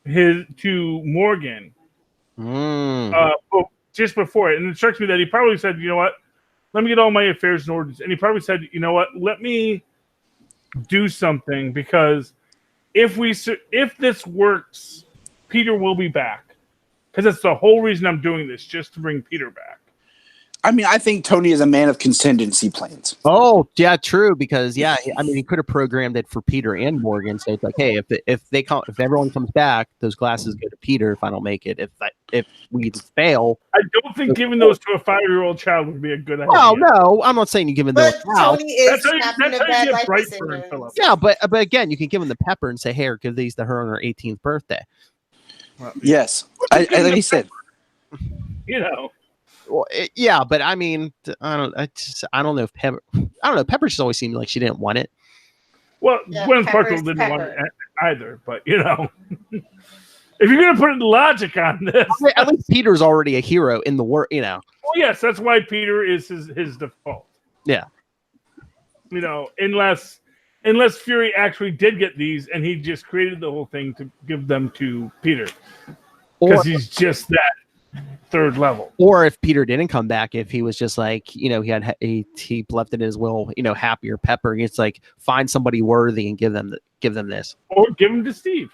Morgan just before it. And it strikes me that he probably said, you know what? Let me get all my affairs in order. And he probably said, you know what? Let me do something, because if this works, Peter will be back. Because that's the whole reason I'm doing this, just to bring Peter back. I mean, I think Tony is a man of contingency plans. Oh, yeah, true. Because he could have programmed it for Peter and Morgan. So it's like, hey, if everyone comes back, those glasses go to Peter. If I don't make it, if we fail, I don't think giving those to a 5-year-old child would be a good idea. well, no, I'm not saying you give them But the now. Tony is That's how you having a get bad life bright decision. for Philip. Yeah, but again, you can give them the pepper and say, hey, or give these to her on her 18th birthday. Yes, like he said. Well, yeah, but I mean, I don't know if Pepper. I don't know. Pepper just always seemed like she didn't want it. Well, Yeah, Gwen Pepper's Sparkle didn't want Pepper. it either, but if you're gonna put logic on this, At least Peter's already a hero in the world, well, yes, that's why Peter is his default. Yeah. Unless Fury actually did get these and he just created the whole thing to give them to Peter, because he's just that third level. Or if Peter didn't come back, if he was just like, he left it in his will, happier Pepper. It's like, find somebody worthy and give them this. Or give him to Steve.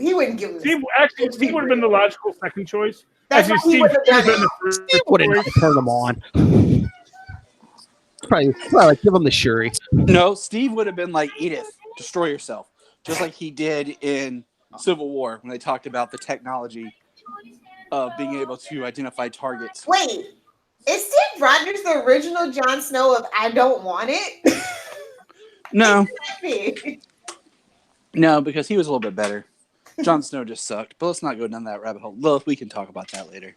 He wouldn't give him Steve would have been the logical second choice. That's Actually, why he would've done been it. the first Steve wouldn't choice. have turned them on. Probably like, give him the Shuri. No, Steve would have been like Edith, destroy yourself, just like he did in Civil War when they talked about the technology of being able to identify targets. Wait, is Steve Rogers the original Jon Snow of I don't want it? No, Maybe. no, because he was a little bit better. Jon Snow just sucked. But let's not go down that rabbit hole. Lilith, we can talk about that later.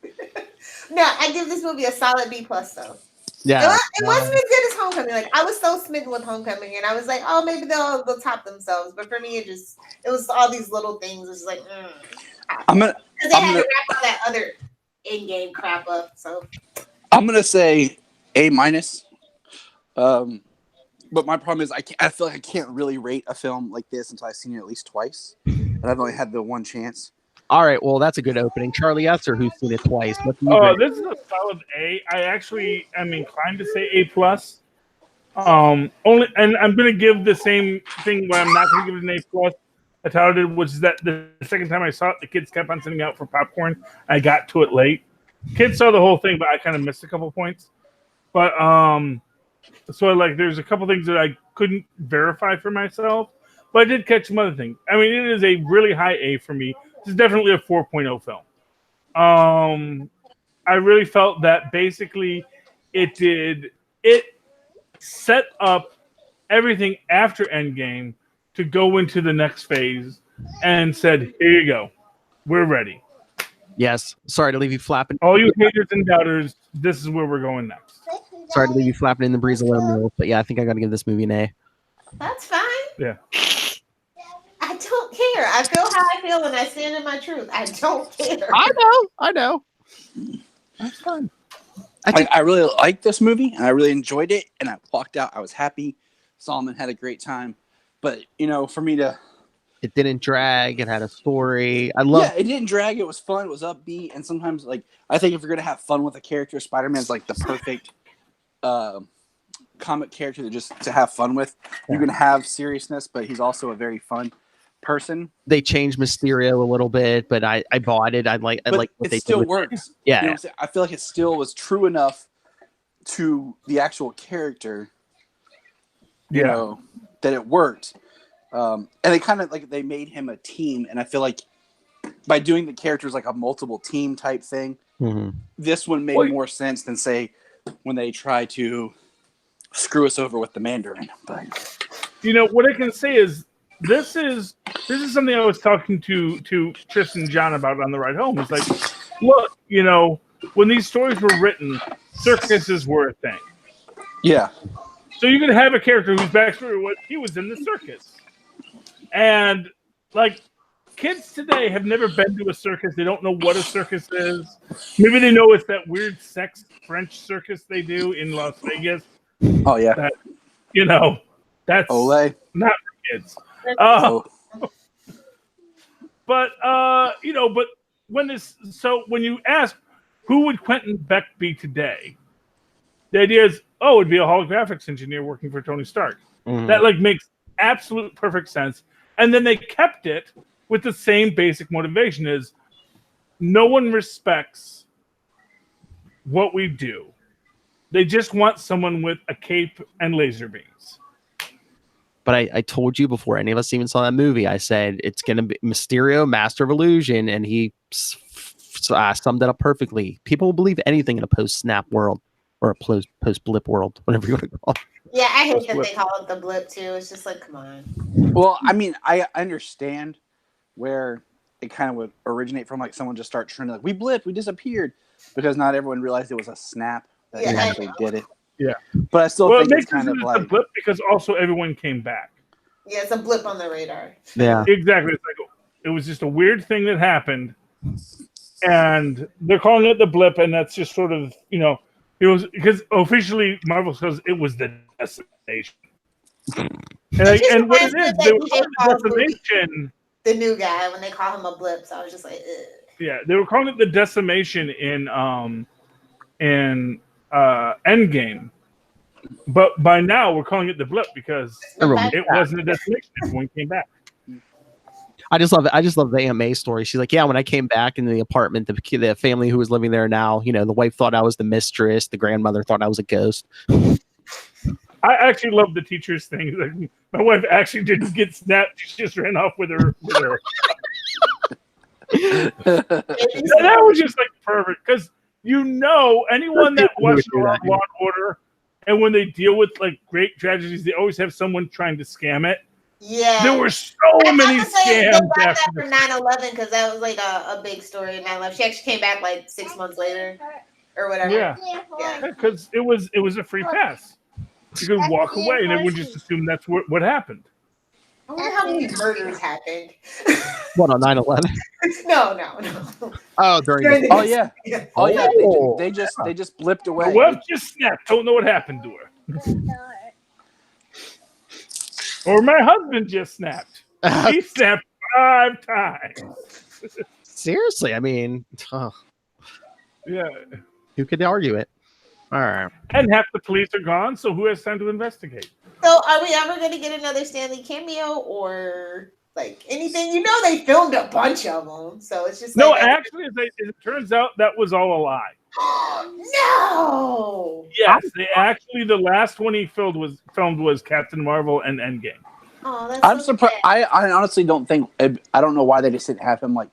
No, I give this movie a solid B+ though. Yeah. It wasn't as good as Homecoming. Like, I was so smitten with Homecoming, and I was like, oh, maybe they'll top themselves. But for me, it was all these little things. It was like, I'm gonna because they had to wrap all that other in-game crap up. So say A-. But my problem is I feel like I can't really rate a film like this until I've seen it at least twice, and I've only had the one chance. All right, well, that's a good opening. Charlie Esser, who's seen it twice. What do you Oh, rate? this is a solid A. I actually am inclined to say A plus. Only, and I'm gonna give the same thing where I'm not gonna give it an A plus. I touted, which is that the second time I saw it, the kids kept on sending me out for popcorn. I got to it late. Kids saw the whole thing, but I kind of missed a couple points. But so like, there's a couple things that I couldn't verify for myself, but I did catch some other things. I mean, it is a really high A for me. This is definitely a 4.0 film. I really felt that basically it set up everything after Endgame to go into the next phase and said, here you go. We're ready. Yes. Sorry to leave you flapping. All you haters and doubters, this is where we're going next. Sorry to leave you flapping in the breeze alone, but yeah, I think I got to give this movie an A. That's fine. Yeah. I don't care. I feel how I feel and I stand in my truth. I don't care. I know. That's fine. I really liked this movie, and I really enjoyed it, and I walked out. I was happy. Solomon had a great time. But, for me to... It didn't drag. It had a story. Yeah, it didn't drag. It was fun. It was upbeat. And sometimes, I think if you're going to have fun with a character, Spider-Man's, the perfect comic character to have fun with. You can have seriousness, but he's also a very fun person. They changed Mysterio a little bit, but I bought it. I like what it they still did. Works. Yeah. You know what I'm saying? I feel like it still was true enough to the actual character, that it worked. And they kind of they made him a team, and I feel like by doing the characters like a multiple team type thing, this one made more sense than say when they try to screw us over with the Mandarin. But what I can say is this is something I was talking to Tristan and John about on the ride home. It's like, look, when these stories were written, circuses were a thing. Yeah. So you can have a character whose backstory was he was in the circus. And kids today have never been to a circus. They don't know what a circus is. Maybe they know it's that weird sex French circus they do in Las Vegas. Oh yeah. That, that's Olé. Not for kids. But when you ask who would Quentin Beck be today, the idea is, it'd be a holographics engineer working for Tony Stark. That makes absolute perfect sense. And then they kept it with the same basic motivation: is no one respects what we do. They just want someone with a cape and laser beams. But I told you before any of us even saw that movie, I said it's going to be Mysterio, Master of Illusion, and he summed it up perfectly. People will believe anything in a post-snap world or a post-blip world, whatever you want to call it. Yeah, I hate that they call it the blip too. It's just come on. Well, I mean, I understand where it kind of would originate from. Someone just start trending, we blipped, we disappeared, because not everyone realized it was a snap that he actually did it. Yeah, but I still think it's kind of a blip because also everyone came back. Yeah, it's a blip on the radar. Yeah, exactly. It's it was just a weird thing that happened, and they're calling it the blip, and that's just sort of it was because officially Marvel says it was the decimation. And what it is, they were calling it decimation. The new guy, when they call him a blip, so I was just like, ugh. Yeah, they were calling it the decimation in Endgame, but by now we're calling it the blip because it wasn't a decimation. Everyone came back. I just love it. I just love the Aunt May story. She's like, yeah, when I came back into the apartment, the family who was living there now, the wife thought I was the mistress. The grandmother thought I was a ghost. I actually love the teacher's thing. My wife actually didn't get snapped. She just ran off with her. That was just perfect because anyone that watched Law and Order, and when they deal with great tragedies, they always have someone trying to scam it. Yeah, there were so many scams after 9/11 because that was a big story. 9/11. She actually came back 6 months later or whatever. Yeah, because it was a free pass. You could walk away, and everyone just assumed that's what happened. I wonder how many murders happened. What, on 9/11? No. Oh, during the... Oh yeah. Oh yeah. They just blipped away. The web just snapped. Don't know what happened to her. Or my husband just snapped. He snapped 5 times. Seriously, I mean, Yeah. who could argue it? All right. And half the police are gone, so who has time to investigate? So, are we ever going to get another Stanley cameo or like anything? You know, they filmed a bunch of them, so it's just No, like, actually, as it turns out, that was all a lie. no. Yes, the last one he filmed was Captain Marvel and Endgame. Oh, that's I'm so surprised. sad. I honestly don't think. I don't know why they just didn't have him like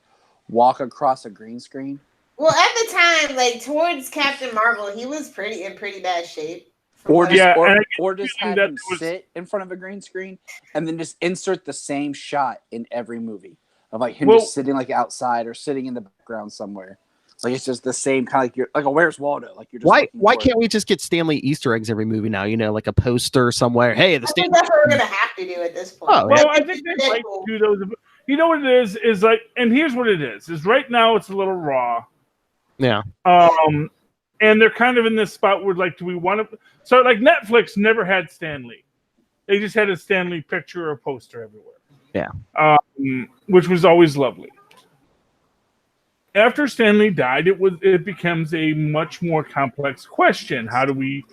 walk across a green screen. Well, at the time, like towards Captain Marvel, he was in pretty bad shape. Or just, Yeah, and I get or just the feeling have that him was- sit in front of a green screen and then just insert the same shot in every movie of like him Well- just sitting like outside or sitting in the background somewhere. Like it's just the same kind of like you're like a Where's Waldo? Like you're just Why looking why for can't we just get Stanley Easter eggs every movie now? You know, like a poster somewhere. Hey, the I think Stanley. that's what we're gonna have to do at this point. Oh, Well, I think they might do those. You know what it is like, and here's what it is right now it's a little raw. Yeah. And they're kind of in this spot where like, do we want to? So like Netflix never had Stan Lee. They just had a Stan Lee picture or poster everywhere. Yeah. Which was always lovely. After Stan Lee died, it becomes a much more complex question. How do we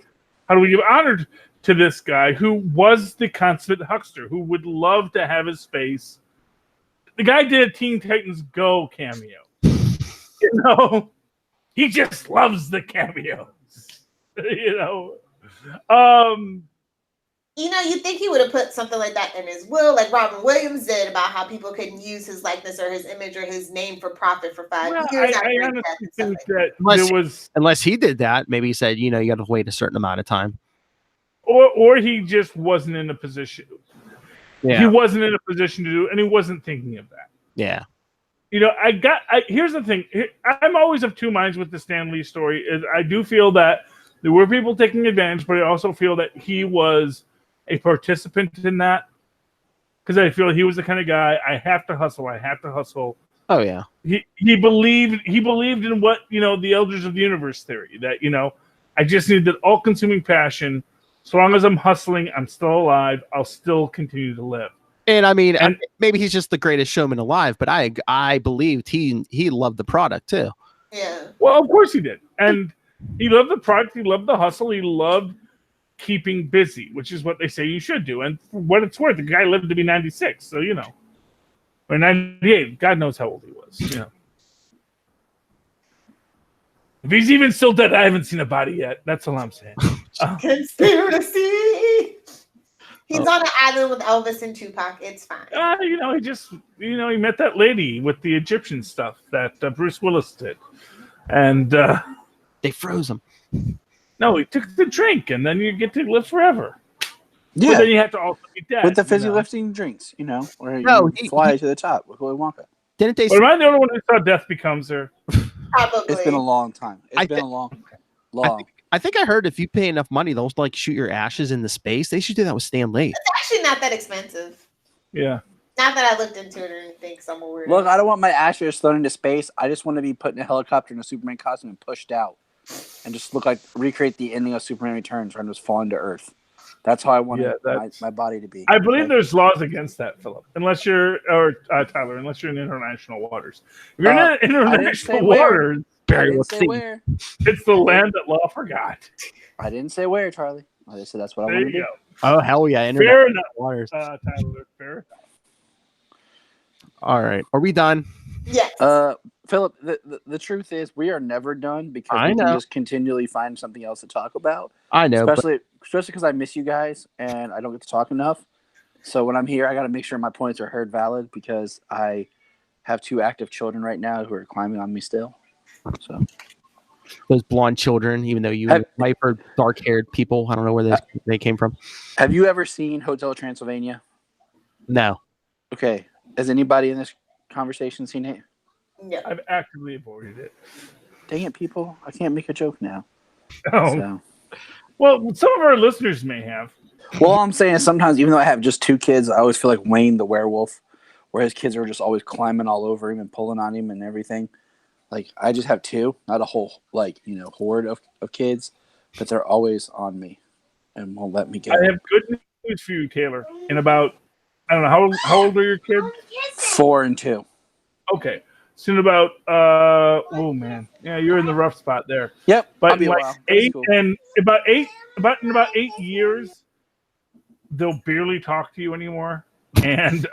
give honor to this guy who was the consummate huckster, who would love to have his face? The guy did a Teen Titans Go cameo. You know, he just loves the cameos. You know, You know, you think he would have put something like that in his will, like Robin Williams did, about how people couldn't use his likeness or his image or his name for profit for 5 well, years. I after honestly his death think and stuff like that there was, Unless he did that, maybe he said, you know, you got to wait a certain amount of time. or he just wasn't in a position. Yeah. He wasn't in a position to do, and he wasn't thinking of that. Yeah. You know, here's the thing. I'm always of two minds with the Stan Lee story. Is I do feel that there were people taking advantage, but I also feel that he was a participant in that because I feel he was the kind of guy. I have to hustle. Oh yeah. He believed in what, you know, the Elders of the Universe theory, that, you know, I just need that all-consuming passion. So long as I'm hustling, I'm still alive. I'll still continue to live. And I mean, And- maybe he's just the greatest showman alive, but I believed he loved the product too. Yeah. Well, of course he did. And he loved the product. He loved the hustle. He loved keeping busy, which is what they say you should do. And for what it's worth, the guy lived to be 96. So, you know, or 98. God knows how old he was. You know, if he's even still dead, I haven't seen a body yet. That's all I'm saying. Conspiracy. He's on an island with Elvis and Tupac. It's fine. You know, he met that lady with the Egyptian stuff that Bruce Willis did. And They froze him. no, he took the drink, and then you get to live forever. Yeah, But then you have to also be dead. with the fizzy you know? lifting drinks, you know, where No, you fly to the top with Willy Wonka. Didn't they? But am I the only one who saw Death Becomes Her? Probably. It's been a long time. I It's been thi- a long. I think I heard if you pay enough money, they'll like shoot your ashes into space. They should do that with Stan Lee. It's actually not that expensive. Yeah. Not that I looked into it or anything, so I'm aware. Look, I don't want my ashes thrown into space. I just want to be put in a helicopter in a Superman costume and pushed out, and just recreate the ending of Superman Returns, where I'm just falling to Earth. That's how I want my body to be. I believe Okay? there's laws against that, Philip. Unless you're, or Tyler, unless you're in international waters. If you're I in didn't say international where. waters, I Barry, didn't let's say see. where. it's the land that law forgot. I didn't say where, Charlie. I just said that's what I There want to you do. go. Oh hell yeah! Internet Fair enough, waters. Tyler. Fair. All right, are we done? Yes. Philip, the truth is we are never done because I we know. can just continually find something else to talk about. I know, but Especially because I miss you guys and I don't get to talk enough. So when I'm here, I got to make sure my points are heard valid because I have 2 active children right now who are climbing on me still. So those blonde children, even though you Have- wife are dark-haired people, I don't know where they came from. have you ever seen Hotel Transylvania? No, Okay. Has anybody in this conversation seen it? Yeah. I've actively avoided it. Dang it, people. I can't make a joke now. Oh, So. well, some of our listeners may have. Well, I'm saying is sometimes, even though I have just 2 kids, I always feel like Wayne the werewolf, where his kids are just always climbing all over him and pulling on him and everything. Like, I just have 2, not a whole, horde of kids, but they're always on me and won't let me go. I have good news for you, Taylor. In about, I don't know, how old are your kids? 4 and 2. Okay. soon about oh man, yeah, you're in the rough spot there. Yep. I'll But be a like while. That's eight cool. and in about 8 years, they'll barely talk to you anymore, and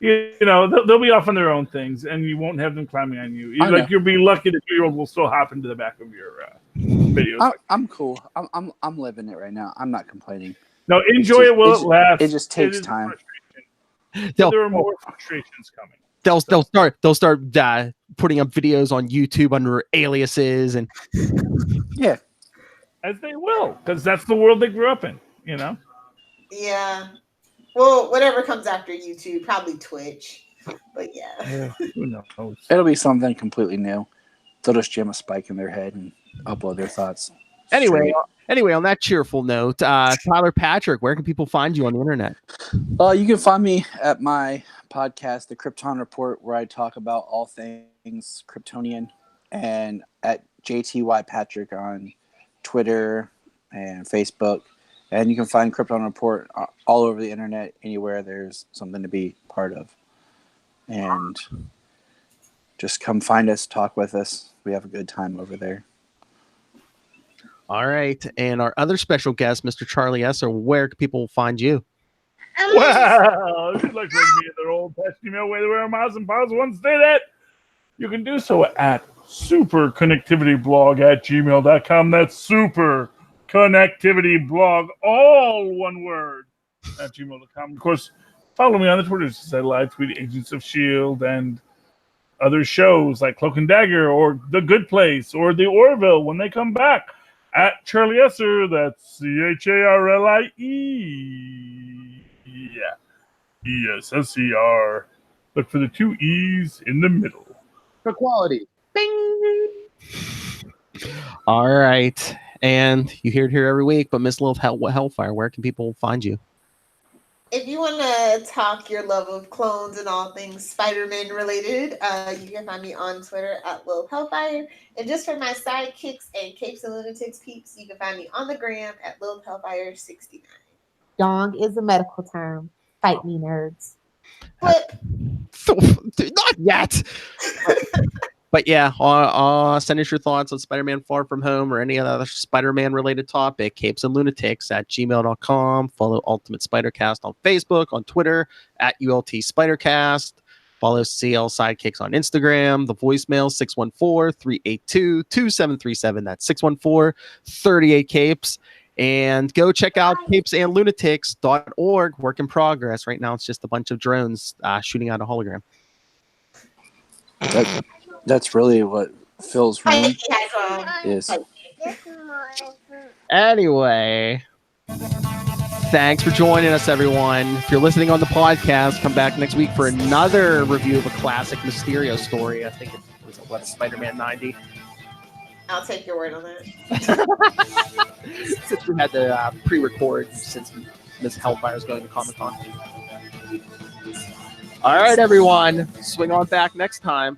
you know they'll be off on their own things, and you won't have them climbing on you. I know. Like you'll be lucky the 2-year-old will still hop into the back of your videos. I'm cool. I'm living it right now. I'm not complaining. No, enjoy it while it lasts. It just takes is a time. frustration. But there are more frustrations coming. They'll start putting up videos on YouTube under aliases and Yeah. As they will, because that's the world they grew up in, you know? Yeah. Well, whatever comes after YouTube, probably Twitch. But yeah. Who knows? It'll be something completely new. They'll just jam a spike in their head and upload their thoughts. Anyway, on that cheerful note, Tyler Patrick, where can people find you on the internet? You can find me at my podcast, The Krypton Report, where I talk about all things Kryptonian, and at JTY Patrick on Twitter and Facebook. And you can find Krypton Report all over the internet, anywhere there's something to be part of. And just come find us, talk with us. We have a good time over there. All right. And our other special guest, Mr. Charlie Esser, where can people find you? Wow. If you'd like to send me their old past email where Miles and Piles once stay that, you can do so at superconnectivityblog@gmail.com. That's superconnectivityblog, all one word, at gmail.com. Of course, follow me on the Twitters. I live tweet Agents of S.H.I.E.L.D. and other shows like Cloak and Dagger or The Good Place or The Orville when they come back. At Charlie Esser, that's CharlieE. Yeah. ESSER. Look for the 2 E's in the middle. For quality. Bing. All right. And you hear it here every week, but Miss Lilith Hellfire, where can people find you? If you want to talk your love of clones and all things Spider-Man related, you can find me on Twitter at Lilith Hellfire. And just for my sidekicks and capes and lunatics peeps, you can find me on the gram at Lilith Hellfire 69. Dong is a medical term. Fight me, nerds. Flip. Not yet. But yeah, send us your thoughts on Spider-Man Far From Home or any other Spider-Man related topic, capes and lunatics at gmail.com. Follow Ultimate Spidercast on Facebook, on Twitter, at ULT Spidercast. Follow CL Sidekicks on Instagram. The voicemail, 614-382-2737. That's 614-38-CAPES. And go check out capesandlunatics.org. Work in progress. Right now, it's just a bunch of drones shooting out a hologram. That's really what Phil's room is. Anyway, thanks for joining us, everyone. If you're listening on the podcast, come back next week for another review of a classic Mysterio story. I think it was Spider-Man 90. I'll take your word on that. Since we had to pre-record since Miss Hellfire is going to Comic-Con. All right, everyone. Swing on back next time.